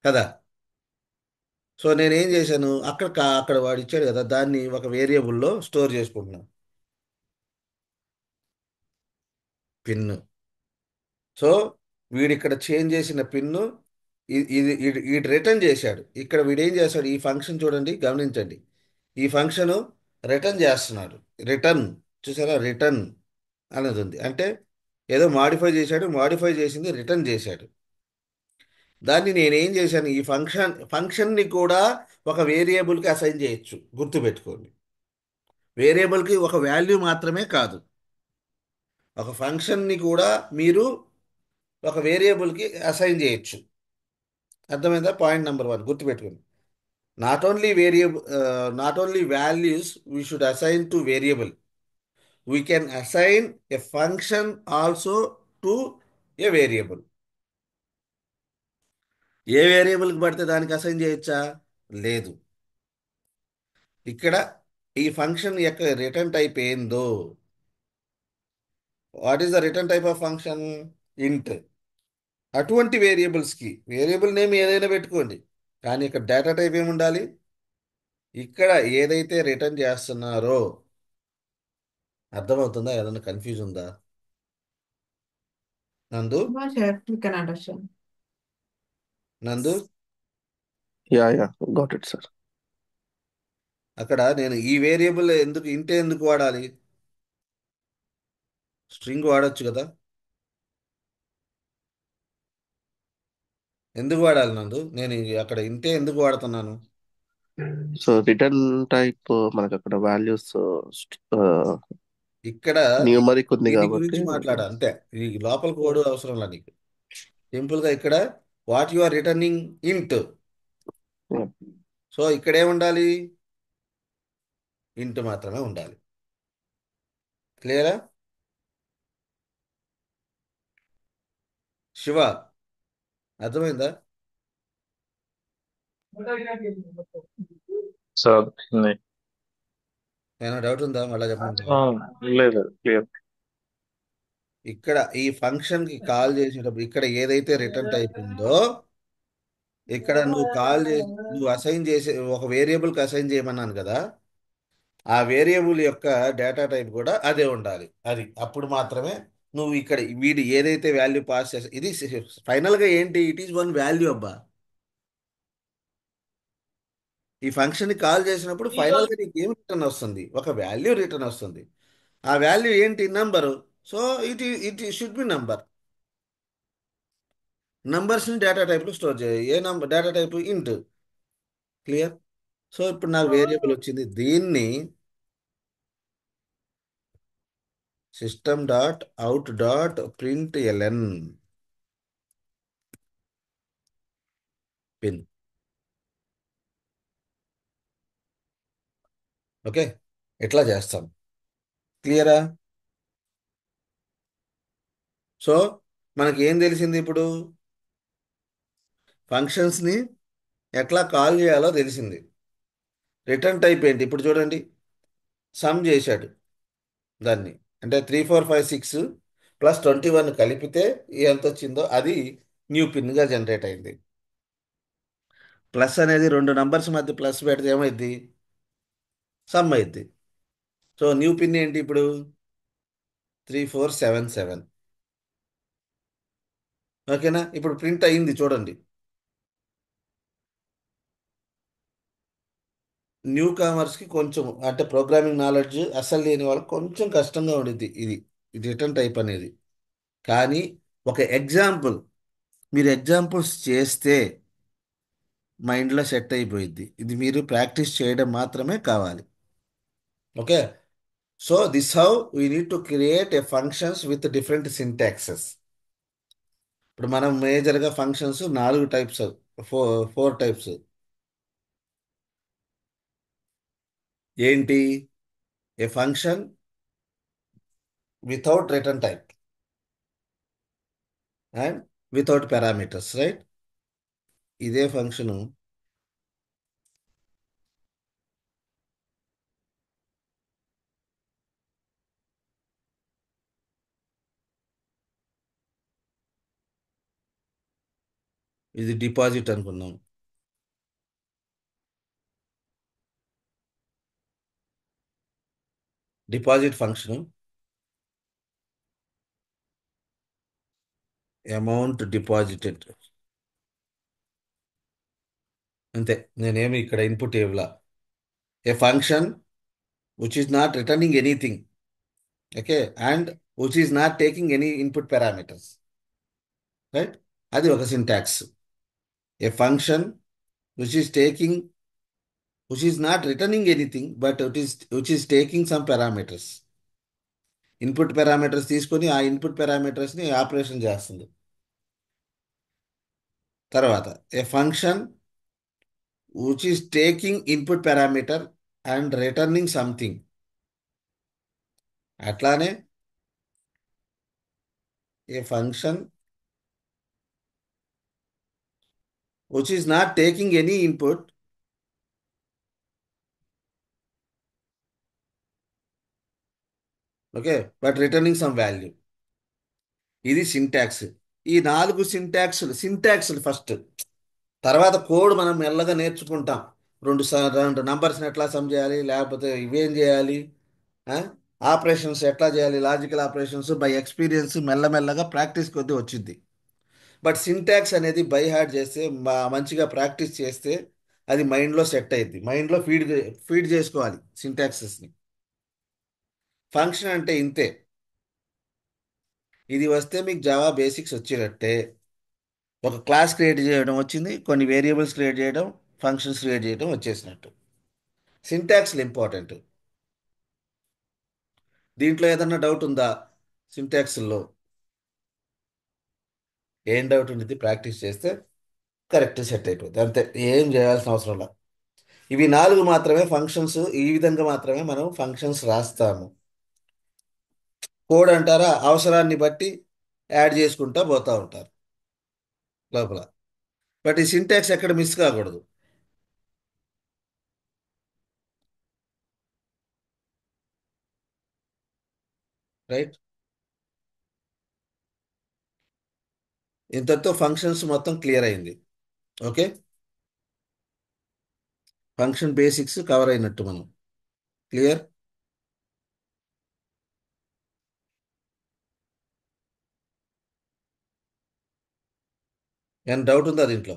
కదా. సో నేనేం చేశాను, అక్కడ వాడు ఇచ్చాడు కదా, దాన్ని ఒక వేరియబుల్లో స్టోర్ చేసుకుంటున్నాను, పిన్. సో వీడు ఇక్కడ చేంజ్ చేసిన పిన్ను ఇది రిటర్న్ చేశాడు. ఇక్కడ వీడు ఏం చేశాడు, ఈ ఫంక్షన్ చూడండి, గమనించండి, ఈ ఫంక్షన్ రిటర్న్ చేస్తున్నాడు. రిటర్న్, చూసారా? రిటర్న్ అనేది ఉంది, అంటే ఏదో మాడిఫై చేశాడు, మాడిఫై చేసింది రిటర్న్ చేశాడు. దాన్ని నేనేం చేశాను, ఈ ఫంక్షన్ని కూడా ఒక వేరియబుల్కి అసైన్ చేయొచ్చు. గుర్తుపెట్టుకోండి, వేరియబుల్కి ఒక వాల్యూ మాత్రమే కాదు, ఒక ఫంక్షన్ని కూడా మీరు ఒక వేరియబుల్కి అసైన్ చేయొచ్చు. అర్థమైందా? పాయింట్ నెంబర్ 1 గుర్తుపెట్టుకోండి. Not only values we should assign to variable, we can assign a function also to a variable. ఏ వేరియబుల్కి పడితే దానికి అసైన్ చేయొచ్చా? లేదు. ఇక్కడ ఈ ఫంక్షన్ యొక్క రిటర్న్ టైప్ ఏందో, what is the return type of function? Int. అటువంటి వేరియబుల్స్కి వేరియబుల్ నేమ్ ఏదైనా పెట్టుకోండి, కానీ ఇక్కడ డేటా టైప్ ఏమి ఉండాలి? ఇక్కడ ఏదైతే రిటర్న్ చేస్తున్నారో, అర్థమవుతుందా? ఏదైనా కన్ఫ్యూజ్ ఉందా నందు? No, sir, we can understand. నందు, Yeah, got it, sir. అక్కడ నేను ఈ వేరియబుల్ ఎందుకు వాడాలి? స్ట్రింగ్ వాడొచ్చు కదా. ఎందుకు వాడాలి నందు? నేను అక్కడ ఎందుకు వాడుతున్నాను? సో రిటర్న్ టైప్ మనకు అక్కడ వాల్యూస్ ఇక్కడ న్యూమరిక్ ఉంది దీని కాబట్టి గురించి మాట్లాడా అంతే. ఈ లోపల కోడ్ అవసరంలా నీకు. సింపుల్గా ఇక్కడ వాట్ యు ఆర్ రిటర్నింగ్ ఇంట్. Yeah. సో ఇక్కడ ఏముండాలి? ఇంట్ మాత్రమే ఉండాలి. క్లియరా? శివ, అర్థమైందా? సార్ ఏమైనా డౌట్ ఉందా? మళ్ళీ చెప్పండి. లేదు, క్లియర్. ఇక్కడ ఈ ఫంక్షన్కి కాల్ చేసేటప్పుడు ఇక్కడ ఏదైతే రిటర్న్ టైప్ ఉందో, ఇక్కడ నువ్వు అసైన్ చేసే ఒక వేరియబుల్కి అసైన్ చేయమన్నాను కదా, ఆ వేరియబుల్ యొక్క డేటా టైప్ కూడా అదే ఉండాలి. అప్పుడు మాత్రమే నువ్వు ఇక్కడ వీడు ఏదైతే వాల్యూ పాస్ చేసా, ఇది ఫైనల్గా ఏంటి? ఇట్ ఈస్ వన్ వాల్యూ అబ్బా. ఈ ఫంక్షన్ని కాల్ చేసినప్పుడు ఫైనల్గా నీకు ఏం రిటర్న్ వస్తుంది? ఒక వాల్యూ రిటర్న్ వస్తుంది. ఆ వాల్యూ ఏంటి? Number. So it should be number. నంబర్స్ని డేటా టైప్లో స్టోర్ చేయాలి. ఏ number? Data type int. Clear? So ఇప్పుడు నాకు వేరియబుల్ వచ్చింది. దీన్ని system.out.println పిన్. ఓకే, ఎట్లా చేస్తాం? క్లియరా? సో మనకి ఏం తెలిసింది ఇప్పుడు? ఫంక్షన్స్ని ఎట్లా కాల్ చేయాలో తెలిసింది. రిటర్న్ టైప్ ఏంటి? ఇప్పుడు చూడండి, సమ్ చేశాడు దాన్ని, అంటే 3 4 5 6 ప్లస్ 21 కలిపితే ఎంత వచ్చిందో అది న్యూ పిన్గా జనరేట్ అయింది. ప్లస్ అనేది రెండు నంబర్స్ మధ్య ప్లస్ పెడితే ఏమైద్ది? సమ్ అయింది. సో న్యూ పిన్ ఏంటి ఇప్పుడు? 3477. ఓకేనా? ఇప్పుడు ప్రింట్ అయింది చూడండి. న్యూ కామర్స్కి కొంచెం, అంటే ప్రోగ్రామింగ్ నాలెడ్జ్ అస్సలు లేని వాళ్ళకి కొంచెం కష్టంగా ఉండిద్ది ఇది రిటర్న్ టైప్ అనేది. కానీ ఒక ఎగ్జాంపుల్, మీరు ఎగ్జాంపుల్స్ చేస్తే మైండ్లో సెట్ అయిపోయిద్ది. ఇది మీరు ప్రాక్టీస్ చేయడం మాత్రమే కావాలి. Okay, so this how we need to create a functions with different syntaxes. ఇప్పుడు మనం మేజర్గా ఫంక్షన్స్ 4 టైప్స్, 4 టైప్స్. ఏంటి? A function without return type and without parameters, right? ఇదే ఫంక్షను ఇది డిపాజిట్ అనుకున్నాం. డిపాజిట్ ఫంక్షన్ అమౌంట్ డిపాజిటెడ్ అంతే. నేనేమి ఇక్కడ ఇన్పుట్ ఇవ్వలా. A function which is not returning anything, okay, and which is not taking any input parameters, right? అది ఒక syntax. A function which is taking, which is not returning anything, but which is taking some parameters. Input parameters తీసుకొని ఆ input పారామీటర్స్ని operation చేస్తుంది. తర్వాత a function which is taking input parameter and returning something. అట్లానే a function which is not taking any input okay but returning some value. ఇది syntax. ఈ 4 సింటాక్స్లు first. తర్వాత code మనం మెల్లగా నేర్చుకుంటాం. రెండు నంబర్స్ని ఎట్లా సమ్ చేయాలి, లేకపోతే ఇవేం చేయాలి, ఆపరేషన్స్ ఎట్లా చేయాలి, లాజికల్ ఆపరేషన్స్ బై ఎక్స్పీరియన్స్ మెల్లమెల్లగా ప్రాక్టీస్ కొద్దీ వచ్చింది. బట్ సింటాక్స్ అనేది బై హార్ట్ చేస్తే మంచిగా ప్రాక్టీస్ చేస్తే అది మైండ్లో సెట్ అయింది. మైండ్లో ఫీడ్ చేసుకోవాలి సింటాక్సెస్ని. ఫంక్షన్ అంటే ఇంతే. ఇది వస్తే మీకు జావా బేసిక్స్ వచ్చినట్టే. ఒక క్లాస్ క్రియేట్ చేయడం వచ్చింది, కొన్ని వేరియబుల్స్ క్రియేట్ చేయడం, ఫంక్షన్స్ క్రియేట్ చేయడం వచ్చేసినట్టు. సింటాక్స్లు ఇంపార్టెంట్. దీంట్లో ఏదన్నా డౌట్ ఉందా? సింటాక్స్లో ఏం డౌట్ ఉండేది? ప్రాక్టీస్ చేస్తే కరెక్ట్ సెట్ అయిపోద్ది, అంతే. ఏం చేయాల్సిన అవసరం లేదు. ఇవి 4 మాత్రమే ఫంక్షన్స్. ఈ విధంగా మాత్రమే మనం ఫంక్షన్స్ రాస్తాము. కోడ్ అంటారా, అవసరాన్ని బట్టి యాడ్ చేసుకుంటా పోతూ ఉంటారు లోపల. బట్ ఈ సింటాక్స్ ఎక్కడ మిస్ కాకూడదు. రైట్. ఇంతటితో ఫంక్షన్స్ మొత్తం క్లియర్ అయింది. ఓకే, ఫంక్షన్ బేసిక్స్ కవర్ అయినట్టు మనం. క్లియర్. ఏమైనా డౌట్ ఉందా దీంట్లో?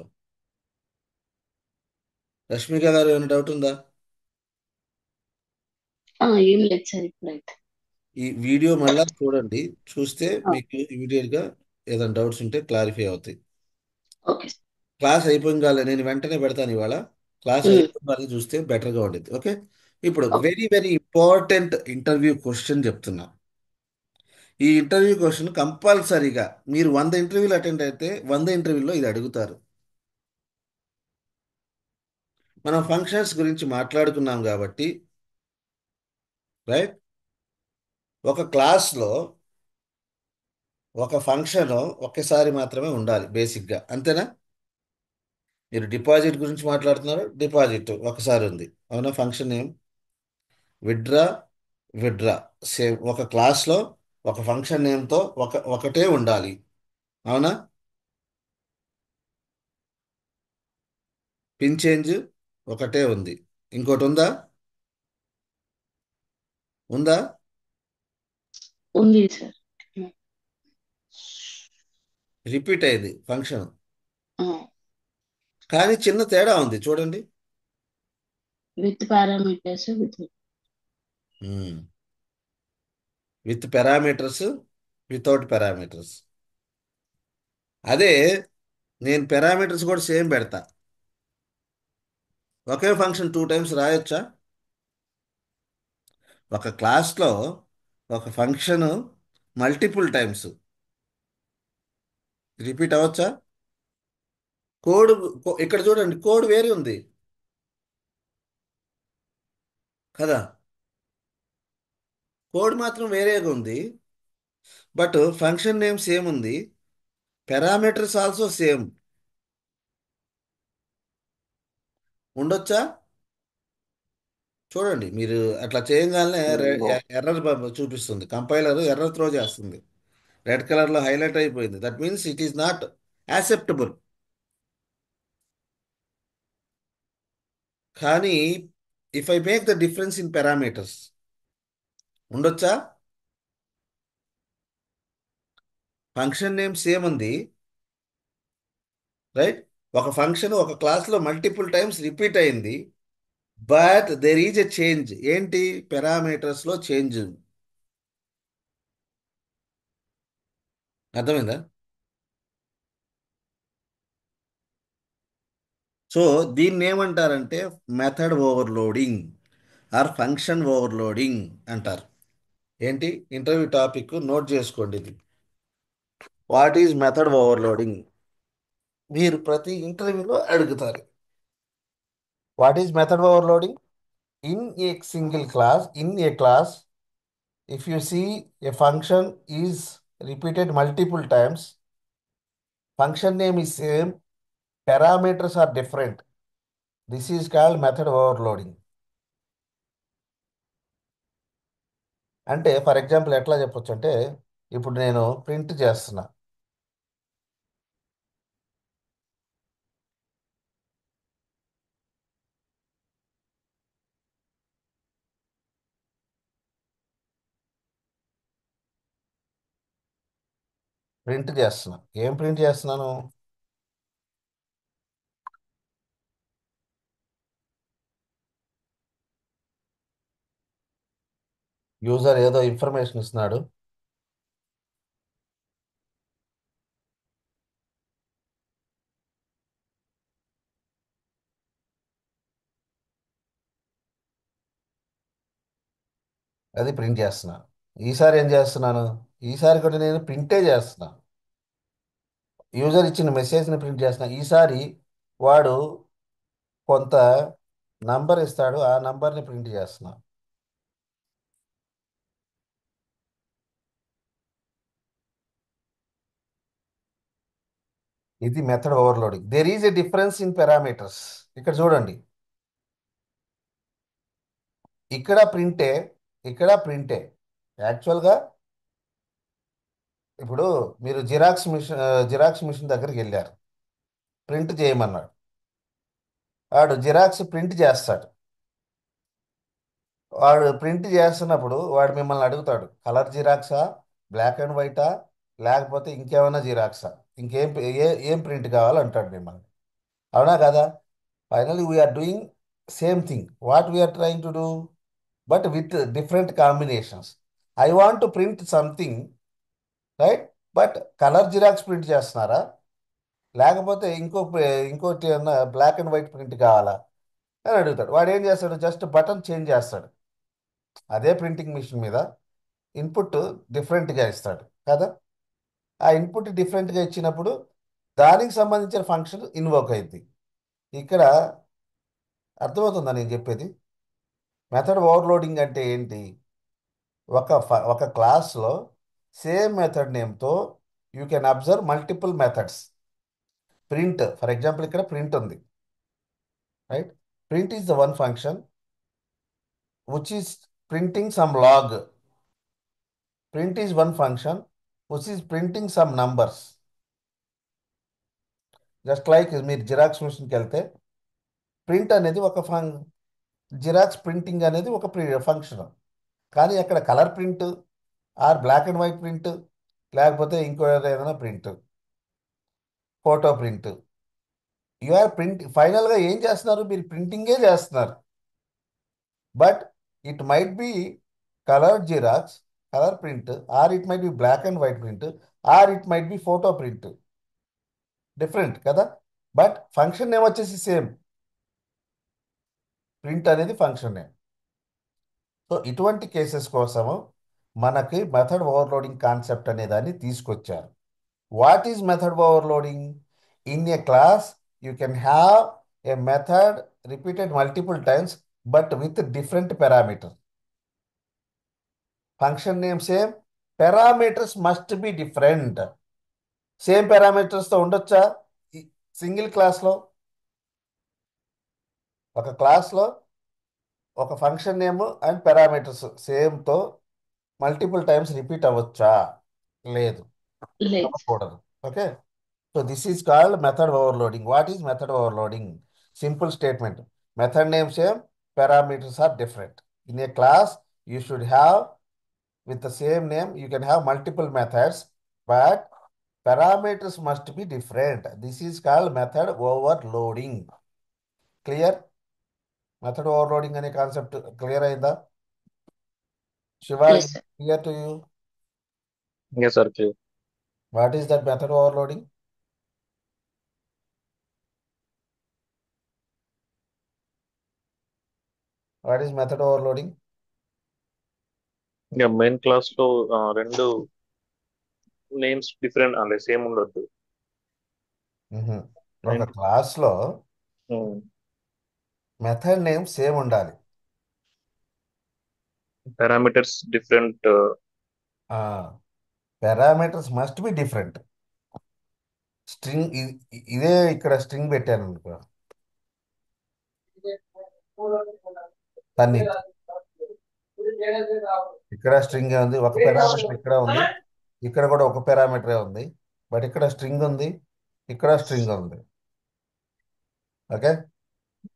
రష్మిక గారు ఏమైనా డౌట్ ఉందా? ఏం లేదు సార్ ఇప్పుడైతే. ఈ వీడియో మళ్ళా చూడండి. చూస్తే ఆ, మీకు ఇమీడియట్గా ఏదైనా డౌట్స్ ఉంటే క్లారిఫై అవుతాయి. Okay sir. క్లాస్ అయిపోయింది, నేను వెంటనే పెడతాను ఇవాళ. క్లాస్ ఉమ్, అయిపోయింది చూస్తే బెటర్గా ఉండేది. ఓకే. ఇప్పుడు okay. Very very important interview question చెప్తున్నా. ఈ ఇంటర్వ్యూ క్వశ్చన్ కంపల్సరీగా మీరు 100 ఇంటర్వ్యూలు అటెండ్ అయితే 100 ఇంటర్వ్యూలో ఇది అడుగుతారు. మనం ఫంక్షన్స్ గురించి మాట్లాడుకున్నాం కాబట్టి, రైట్, ఒక క్లాస్లో ఒక ఫంక్షన్ ఒక్కసారి మాత్రమే ఉండాలి బేసిక్గా, అంతేనా? మీరు డిపాజిట్ గురించి మాట్లాడుతున్నారు, డిపాజిట్ ఒకసారి ఉంది, అవునా? Function name withdraw, withdraw same ఒక క్లాస్లో ఒక ఫంక్షన్ నేమ్తో ఒకటే ఉండాలి, అవునా? పిన్ చేంజ్ ఒకటే ఉంది. ఇంకోటి ఉందా? ఉందా? ఉంది సార్. రిపీట్ అయింది ఫంక్షన్, కానీ చిన్న తేడా ఉంది చూడండి. With parameters with parameters, without parameters. అదే నేను పారామీటర్స్ కూడా సేమ్ పెడతా. ఒకే ఫంక్షన్ 2 టైమ్స్ రాయొచ్చా? ఒక క్లాస్లో ఒక ఫంక్షన్ మల్టిపుల్ టైమ్స్ రిపీట్ అవ్వచ్చా? కోడ్ ఇక్కడ చూడండి, కోడ్ వేరే ఉంది కదా, కోడ్ మాత్రం వేరేగా ఉంది. బట్ ఫంక్షన్ నేమ్ సేమ్ ఉంది, పారామీటర్స్ ఆల్సో సేమ్. ఉండొచ్చా? చూడండి, మీరు అట్లా చేయగానే No. ఎర్రర్ చూపిస్తుంది, కంపైలర్ ఎర్రర్ త్రో చేస్తుంది. రెడ్ కలర్లో హైలైట్ అయిపోయింది. That means it is not acceptable. కానీ if I make the difference in parameters ఉండొచ్చా? ఫంక్షన్ నేమ్ సేమ్ ఉంది, రైట్. ఒక ఫంక్షన్ ఒక క్లాస్లో మల్టిపుల్ టైమ్స్ రిపీట్ అయింది, but there is a change. ఏంటి? పారామీటర్స్లో చేంజ్. అర్థమైందా? సో దీన్ని ఏమంటారంటే method overloading are function overloading అంటారు. ఏంటి ఇంటర్వ్యూ టాపిక్ నోట్ చేసుకోండి ఇది. What is method overloading? మీరు ప్రతి ఇంటర్వ్యూలో అడుగుతారు. What is method overloading? In a class, if you see a function is repeated multiple times, function name is same, parameters are different. This is called method overloading. అంటే for example ఎట్లా చెప్పొచ్చు అంటే, ఇప్పుడు నేను ప్రింట్ చేస్తున్నా. ఏం print చేస్తున్నాను? User ఏదో ఇన్ఫర్మేషన్ ఇస్తున్నాడు. అది ప్రింట్ చేస్తున్నాను. ఈసారి ఏం చేస్తున్నాను? ఈసారి కూడా నేను ప్రింటే చేస్తున్నాను. యూజర్ ఇచ్చిన మెసేజ్ని ప్రింట్ చేస్తున్నాను. ఈసారి వాడు కొంత నంబర్ ఇస్తాడు, ఆ నంబర్ని ప్రింట్ చేస్తున్నాను. ఇది method overloading. There is a difference in parameters. ఇక్కడ చూడండి, ఇక్కడ ప్రింటే, ఇక్కడ ప్రింటే. యాక్చువల్గా ఇప్పుడు మీరు జిరాక్స్ మిషన్ దగ్గరికి వెళ్ళారు, ప్రింట్ చేయమన్నాడు. వాడు జిరాక్స్ ప్రింట్ చేస్తాడు. వాడు ప్రింట్ చేస్తున్నప్పుడు వాడు మిమ్మల్ని అడుగుతాడు, కలర్ జిరాక్సా, బ్లాక్ అండ్ వైటా, లేకపోతే ఇంకేమైనా జిరాక్సా, ఇంకేం ఏం ప్రింట్ కావాలంటాడు మిమ్మల్ని. అవునా కదా? Finally we are doing same thing what we are trying to do, but with different combinations. I want to print something, right? But colour xerox print చేస్తున్నారా, లేకపోతే ఇంకోటి ఏమన్నా బ్లాక్ అండ్ వైట్ ప్రింట్ కావాలా అని అడుగుతాడు. వాడు ఏం చేస్తాడు? జస్ట్ బటన్ చేంజ్ చేస్తాడు. అదే ప్రింటింగ్ మిషన్ మీద ఇన్పుట్ డిఫరెంట్గా ఇస్తాడు కదా. ఆ ఇన్పుట్ డిఫరెంట్గా ఇచ్చినప్పుడు దానికి సంబంధించిన ఫంక్షన్ ఇన్వోక్ అయింది. ఇక్కడ అర్థమవుతుందా నేను చెప్పేది? మెథడ్ ఓవర్లోడింగ్ అంటే ఏంటి? ఒక క్లాస్లో సేమ్ మెథడ్ నేమ్తో you can observe multiple methods. Print, for example ఇక్కడ ప్రింట్ ఉంది, right? Print is the one function which is printing some log. Print is one function which is printing some numbers. Just like మీరు xerox మిషన్కి వెళ్తే print అనేది xerox printing అనేది ఒక function. కానీ అక్కడ colour print or black and white print, లేకపోతే ఇంకో ఏదైనా print, photo print, your print. ఫైనల్గా ఏం చేస్తున్నారు? మీరు ప్రింటింగే చేస్తున్నారు. But it might be colour xerox, colour print, or it might be black and white print, or it might be photo print. Different కదా, బట్ ఫంక్షన్ నేమ్ వచ్చేసి same. Print అనేది function name. So ఇటువంటి cases కోసము మనకి method overloading concept అనే దాన్ని తీసుకొచ్చారు. What is method overloading? In a class you can have a method repeated multiple times but with different parameter. Function name same, parameters must be different. Same పారామీటర్స్తో ఉండొచ్చా single క్లాస్లో? ఒక క్లాస్లో ఒక function name and parameters సేమ్తో multiple times repeat అవ్వచ్చా? లేదు, లేదు. అవ్వకూడదు. Okay, so this is called method overloading. What is method overloading? Simple statement. Method name same, parameters are different. In a class you should have with the same name you can have multiple methods, but parameters must be different. This is called method overloading. Clear? Method overloading అనే concept clear అయిందా? Shiva, Yes, sir. clear to you? Yes, sir. Clear. What is that method overloading? What is method overloading? ఇక main class లో రెండు names different అంటే same ఉండొద్దు. మ్హూ. ఒక and క్లాస్లో మెథడ్ నేమ్ సేమ్ ఉండాలి. Parameters different. Parameters must be different. String ఇదే ఇక్కడ స్ట్రింగ్ పెట్టాను అనుకో తన్ని ఇక్కడ స్ట్రింగ్ ఉంది, ఒక పారామీటర్ ఇక్కడ ఉంది, ఇక్కడ కూడా ఒక పారామీటరే ఉంది, బట్ ఇక్కడ స్ట్రింగ్ ఉంది, ఇక్కడ స్ట్రింగ్ ఉంది. Okay,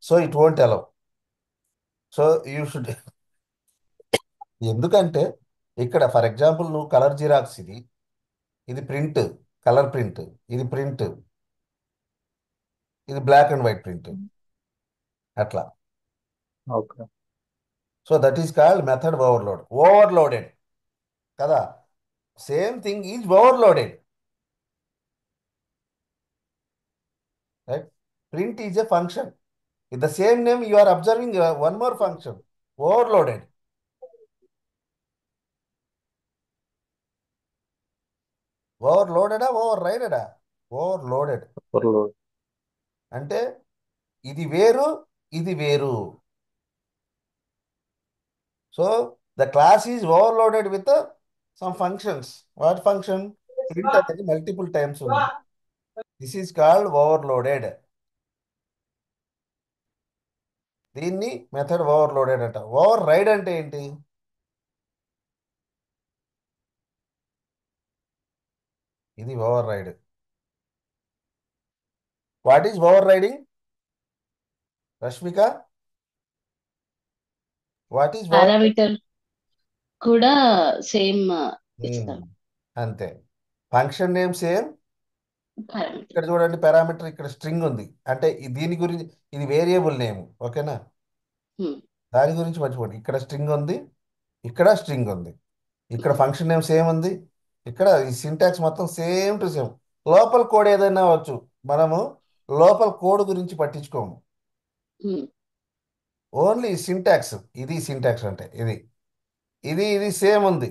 so it won't allow. So you should ఎందుకంటే ఇక్కడ ఫర్ ఎగ్జాంపుల్ నువ్వు కలర్ జిరాక్స్, ఇది ప్రింట్, కలర్ ప్రింట్, ఇది ప్రింట్, ఇది బ్లాక్ అండ్ వైట్ ప్రింట్, అట్లా. Okay. So that is called method overloaded కదా. Same thing is overloaded, right? Print is a function. With the same name you are observing one more function, overloaded. ఓవర్లోడెడా ఓవర్ రైడెడా? Overloaded అంటే ఇది వేరు, ఇది వేరు. So the class is overloaded with some functions. What function? Print అనేది multiple times ఉంది. This is called overloaded. దీన్ని మెథడ్ ఓవర్లోడెడ్ అంట. ఓవర్ రైడ్ అంటే ఏంటి? ఇది override. What is overriding, Rashmika? What is over? Parameter కూడా same ఇస్తాం. అంతే. Function name same. పారామీటర్. ఇక్కడ చూడండి పారామీటర్, ఇక్కడ స్ట్రింగ్ ఉంది అంటే దీని గురించి, ఇది వేరియబుల్ నేమ్. ఓకేనా? దాని గురించి మర్చిపోండి. ఇక్కడ స్ట్రింగ్ ఉంది, ఇక్కడ స్ట్రింగ్ ఉంది, ఇక్కడ ఫంక్షన్ నేమ్ సేమ్ ఉంది, ఇక్కడ ఈ సింటాక్స్ మొత్తం సేమ్ టు సేమ్. లోపల కోడ్ ఏదైనా అవ్వచ్చు, మనము లోపల కోడ్ గురించి పట్టించుకోము. Only syntax. ఇది సింటాక్స్ అంటే ఇది ఇది ఇది సేమ్ ఉంది.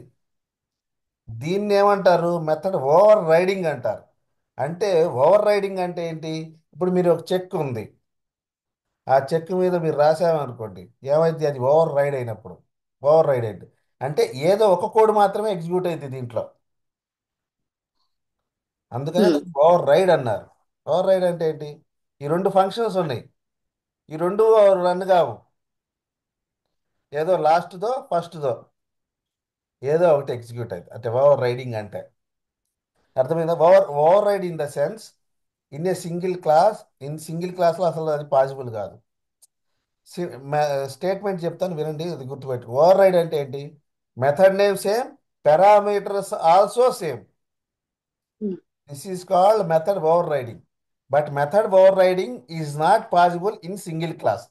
దీన్ని ఏమంటారు? మెథడ్ ఓవర్ రైడింగ్ అంటారు. అంటే ఓవర్ రైడింగ్ అంటే ఏంటి? ఇప్పుడు మీరు ఒక చెక్ ఉంది, ఆ చెక్ మీద మీరు రాసామనుకోండి, ఏమైంది? అది ఓవర్ రైడ్ అయినప్పుడు, ఓవర్ రైడ్ అయింది అంటే ఏదో ఒక కోడ్ మాత్రమే ఎగ్జిక్యూట్ అయింది దీంట్లో, అందుకనే ఓవర్ రైడ్ అన్నారు. ఓవర్ రైడ్ అంటే ఏంటి? ఈ రెండు ఫంక్షన్స్ ఉన్నాయి, ఈ రెండు రన్ కావు, ఏదో లాస్ట్దో ఫస్ట్దో ఏదో ఒకటి ఎగ్జిక్యూట్ అయింది అంటే ఓవర్ రైడింగ్ అంటే. అర్థమైందా? Override in the sense in a single class. Single క్లాస్లో అసలు అది పాసిబుల్ కాదు. స్టేట్మెంట్ చెప్తాను వినండి, అది గుర్తుపెట్టు. ఓవర్ రైడ్ అంటే ఏంటి? Method name same, parameters also same. This is called method over riding. But method over riding is not possible in single class.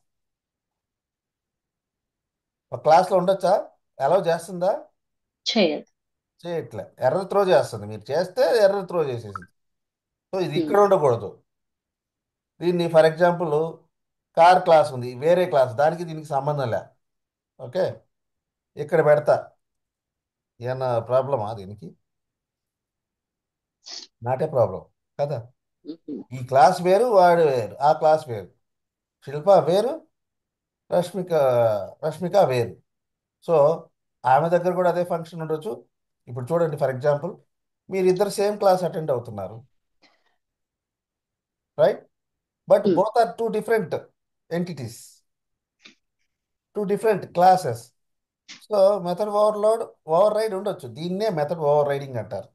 ఒక క్లాస్లో ఉండొచ్చా? అలౌ చేస్తుందా? చేయదు. చేయట్లే, ఎర్రర్ త్రో చేస్తుంది. మీరు చేస్తే ఎర్రర్ త్రో చేసేసింది. సో ఇది ఇక్కడ ఉండకూడదు. దీన్ని ఫర్ ఎగ్జాంపుల్ కార్ క్లాస్ ఉంది, వేరే క్లాస్, దానికి దీనికి సంబంధం లే. ఓకే, ఇక్కడ పెడతా. ఏమన్నా ప్రాబ్లమా దీనికి? నాటే ప్రాబ్లం కదా. ఈ క్లాస్ వేరు, వాడు వేరు, ఆ క్లాస్ వేరు, శిల్ప వేరు, రష్మిక రష్మిక వేరు. సో ఆమె దగ్గర కూడా అదే ఫంక్షన్ ఉండొచ్చు. ఇప్పుడు చూడండి ఫర్ ఎగ్జాంపుల్, మీరిద్దరు సేమ్ క్లాస్ అటెండ్ అవుతున్నారు, right? But both are two different entities, two different classes. So method override ఉండొచ్చు. దీన్నే మెథడ్ ఓవర్ రైడింగ్ అంటారు.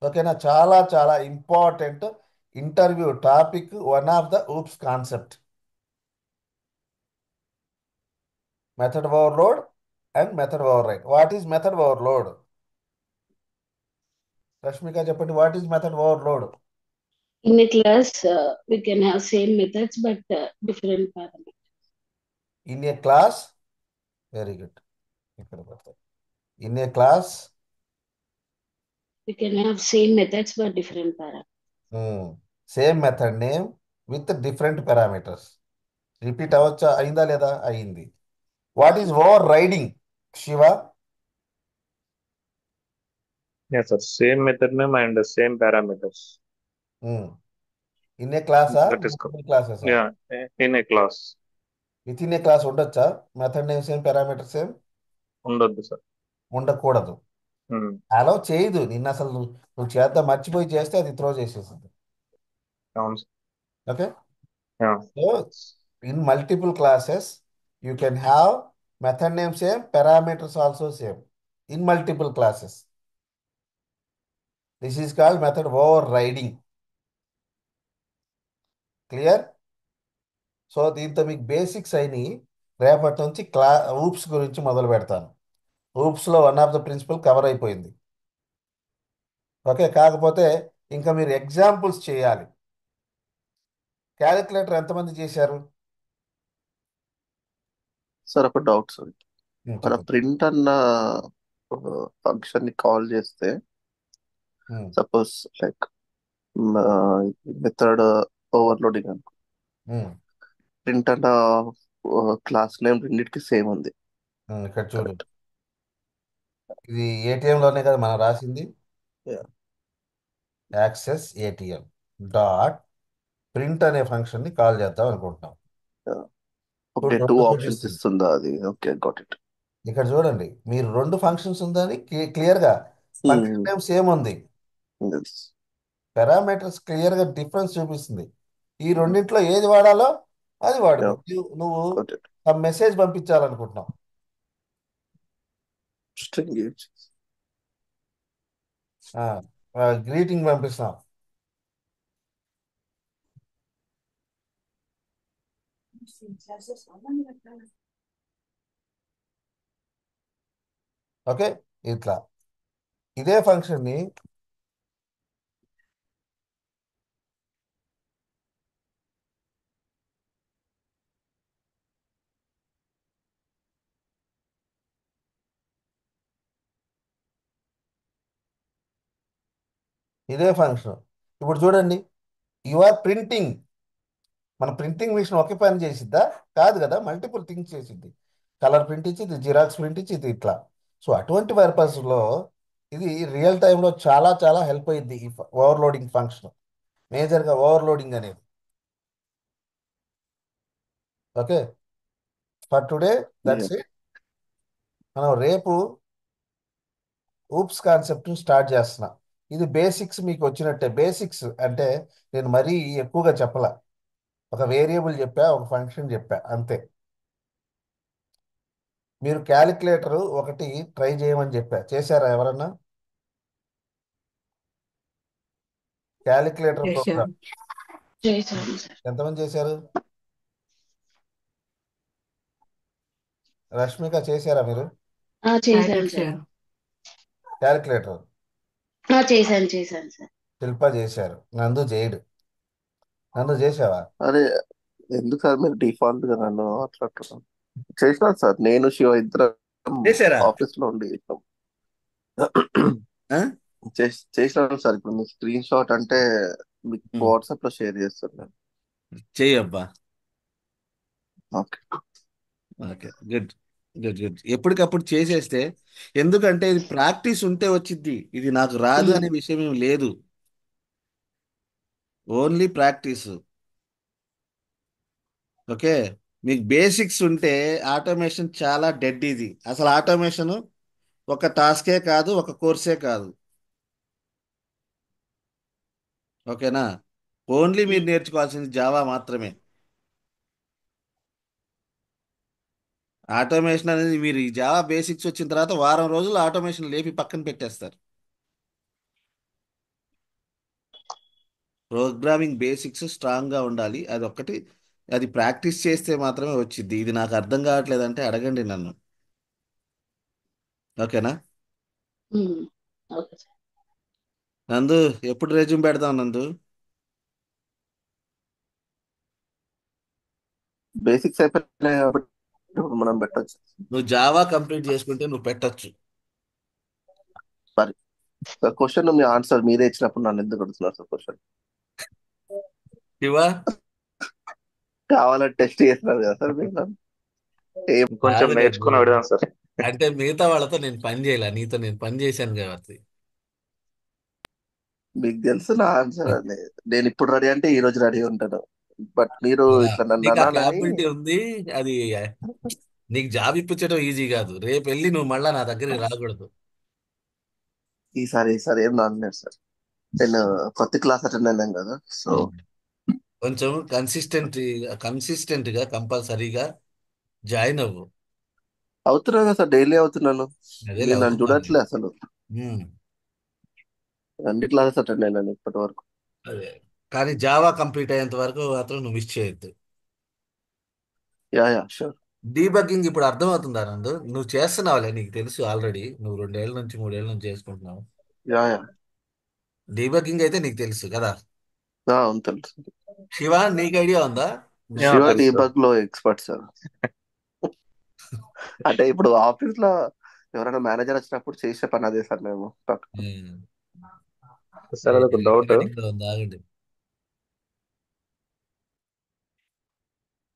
ఓకేనా? చాలా చాలా important interview topic, one of the OOPS concept, method overload and method override. What is method overload? Rashmika చెప్పండి, what is method overload? In a class, we can have same methods but different parameters. In a class, very good, ఇక్కడ పెడతాయి. In a class We can have same methods but different parameters. Same method name with different parameters. Repeat అవ్వచ్చా? అయిందా లేదా? అయింది. What is overriding, Shiva? Yes, sir. Same method name and the same parameters. In a క్లాసా That is multiple క్లాసెసా? yeah, in a class. With in a class ఉండొచ్చా? Method name same parameter same ఉండొద్దు sir. ఉండకూడదు. Allow చేయదు నిన్ను అసలు. నువ్వు చేద్దాం మర్చిపోయి చేస్తే అది త్రో చేసేసింది. అవును sir. Okay. Yeah. So in multiple classes you can have method name same parameters also same in multiple classes. This is called method over riding. Clear? So దీంతో మీకు బేసిక్స్ అయినాయి. రేపటి నుంచి ఊప్స్ గురించి మొదలు పెడతాను. ఊప్స్లో one of the principle cover అయిపోయింది. ఓకే. కాకపోతే ఇంకా మీరు ఎగ్జాంపుల్స్ చేయాలి. క్యాలిక్యులేటర్ ఎంతమంది చేశారు? సార్ ఒక డౌట్ సార్. మన చెప్పండి. ప్రింట్ అన్న ఫంక్షన్ ని కాల్ చేస్తే ఉమ్, సపోజ్ లైక్ మెథడ్ ఓవర్లోడింగ్ అనుకో, ఉమ్, ప్రింట్ అన్న క్లాస్ నేమ్ రెండింటికి సేమ్ ఉంది. ఇక్కడ చూడు. కరెక్ట్. ఇది ఏటీఎంలోనే కదా మనం రాసింది. యాక్సెస్ ఏటీఎం డాట్ ప్రింట్ అనే ఫంక్షన్ని కాల్ చేద్దాం అనుకుంటున్నాం. ఓకే, ఇప్పుడు టూ రెండు ఆప్షన్స్ చూపిస్తుంది. ఇస్తుందా అది? Okay, got it. ఇక్కడ చూడండి, మీరు రెండు ఫంక్షన్స్ ఉందని క్లియర్గా ఫంక్షన్ నేమ్ సేమ్ ఉంది. పారామీటర్స్ క్లియర్గా డిఫరెన్స్ చూపిస్తుంది. ఈ రెండింటిలో ఏది వాడాలో అది వాడుకో. నువ్వు గాట్ ఇట్. ఆ మెసేజ్ పంపించాలనుకుంటున్నావు. స్ట్రింగ్ గ్రీటింగ్ పంపిస్తాం. ఓకే. ఇట్లా ఇదే ఫంక్షన్ని ఇదే ఫంక్షన్ ఇప్పుడు చూడండి. You are printing. మన ప్రింటింగ్ మిషన్ ఒకే పని చేసిద్దా? కాదు కదా, మల్టిపుల్ థింగ్స్ చేసిద్ది. కలర్ ప్రింట్ ఇచ్చి జిరాక్స్ ప్రింట్ ఇచ్చి ఇట్లా. సో అటువంటి పర్పస్లో ఇది రియల్ టైంలో చాలా చాలా హెల్ప్ అయ్యింది ఈ ఓవర్లోడింగ్ ఫంక్షన్. మేజర్గా ఓవర్లోడింగ్ అనేది. Okay. For today that's it. మనం రేపు ఊప్స్ కాన్సెప్ట్ని స్టార్ట్ చేస్తున్నా. ఇది బేసిక్స్ మీకు వచ్చినట్టే. బేసిక్స్ అంటే నేను మరీ ఎక్కువగా చెప్పలా. ఒక వేరియబుల్ చెప్పా, ఒక ఫంక్షన్ చెప్పా, అంతే. మీరు క్యాలిక్యులేటర్ ఒకటి ట్రై చేయమని చెప్పా, చేశారా ఎవరన్నా? క్యాలిక్యులేటర్ చేశారు. ప్రోగ్రామ్ చేశాను సార్. ఎంతమంది చేశారు? రష్మిక చేశారా మీరు చేశాను టైటిల్స్ సార్. చేయాలి. క్యాలిక్యులేటర్? చేశాను సార్. శిల్ప చేశారు, నందు చేయడు. నందు చేసావా? అరే, ఎందుకు సార్ మీరు డిఫాల్ట్ గా నన్ను అట్లా అంటున్నారు? చేసినాను సార్, నేను శివ ఇద్దరం చేశారా? ఆఫీస్ లో ఉండి చేసినాం. ఆ? చేసినాను సార్. ఇప్పుడు మీకు స్క్రీన్ షాట్ అంటే మీకు ఉమ్. వాట్సాప్ లో షేర్ చేస్తాను. చెయ్యబ్బా. Okay. Okay, good good good. ఎప్పటికప్పుడు చేసేస్తే, ఎందుకంటే ఇది ప్రాక్టీస్ ఉంటే వచ్చింది. ఇది నాకు రాదు అనే విషయం ఏం లేదు. Only practice. ఓకే. మీకు బేసిక్స్ ఉంటే ఆటోమేషన్ చాలా డెడ్. ఇది అసలు ఆటోమేషన్ ఒక టాస్కే కాదు, ఒక కోర్సే కాదు. ఓకేనా? ఓన్లీ మీరు నేర్చుకోవాల్సింది జావా మాత్రమే. ఆటోమేషన్ అనేది మీరు ఈ జావా బేసిక్స్ వచ్చిన తర్వాత వారం రోజులు ఆటోమేషన్ లేపి పక్కన పెట్టేస్తారు. ప్రోగ్రామింగ్ బేసిక్స్ స్ట్రాంగ్గా ఉండాలి. అది ఒక్కటి. అది ప్రాక్టీస్ చేస్తే మాత్రమే వచ్చింది. ఇది నాకు అర్థం కావట్లేదంటే అడగండి నన్ను. ఓకేనా? Okay sir. నందు, ఎప్పుడు రెజ్యూమ్ పెడదాం నందు? బేసిక్స్ అయిపోయినాయి కాబట్టి ఇప్పుడు మనం పెట్టచ్చు. నువ్వు జావా కంప్లీట్ చేసుకుంటే నువ్వు పెట్టొచ్చు. మరి సార్, క్వశ్చన్ మీ ఆన్సర్ మీరే ఇచ్చినప్పుడు నన్ను ఎందుకు అడుగుతున్నారు సార్ క్వశ్చన్? శివా, కావాలని టెస్ట్ చేస్తున్నారు కదా సార్ మీరు నన్ను. కొంచెం కాదులే నేర్చుకుని బ్రో. పెడదాం సార్. అంటే మిగతా వాళ్ళతో నేను పని చేయాల, నీతో నేను పని చేశాను కాబట్టి. మీకు తెలుసు నా ఆన్సర్ అని. నేను ఇప్పుడు రెడీ అంటే ఈ రోజు రెడీ ఉంటాను. బట్ మీరు ఇలా ఇట్లా నన్ను నీకు ఆ అనాలని. క్యాపబిలిటీ ఉంది. అది నీకు జాబ్ ఇప్పించడం ఈజీ కాదు. రేపు వెళ్ళి నువ్వు మళ్ళా నా దగ్గరికి రాకూడదు. ఈసారి ఏం నాన్నలేదు సార్. నేను కొత్త క్లాస్ అటెండ్ అయినాం కదా, సో కొంచెం కన్సిస్టెంట్ గా కంపల్సరీగా జాయిన్ అవ్వు. అవుతున్నా కదా సార్, డైలీ అవుతున్నాను. అదేలే మీరు నన్ను అవుతున్నాను. చూడట్లే అసలు. ఉమ్, అన్ని క్లాసెస్ అటెండ్ అయినాను ఇప్పటి వరకు. అదే. కానీ జావా కంప్లీట్ అయ్యేంత వరకు మాత్రం నువ్వు మిస్ చేయొద్దు. Yeah sure. డీబగ్గింగ్ ఇప్పుడు అర్థమవుతుందా నందు? నువ్వు చేస్తున్నావులే, నీకు తెలుసు ఆల్రెడీ. నువ్వు 2 ఏళ్ళ నుంచి 3 ఏళ్ళ నుంచి చేసుకుంటున్నావు. యా డీబగ్గింగ్ అయితే నీకు తెలుసు కదా. అవును తెలుసు. శివ, నీకు ఐడియా ఉందా? యా శివ తెలుసు సార్. డీబగ్ లో ఎక్స్పర్ట్ సార్. అంటే ఇప్పుడు ఆఫీస్ లో ఎవరైనా మేనేజర్ వచ్చినప్పుడు చేసే పని అదే సార్ మేము. సార్ అదొక డౌట్. రికార్డింగ్ లో ఉంది, ఆగండి.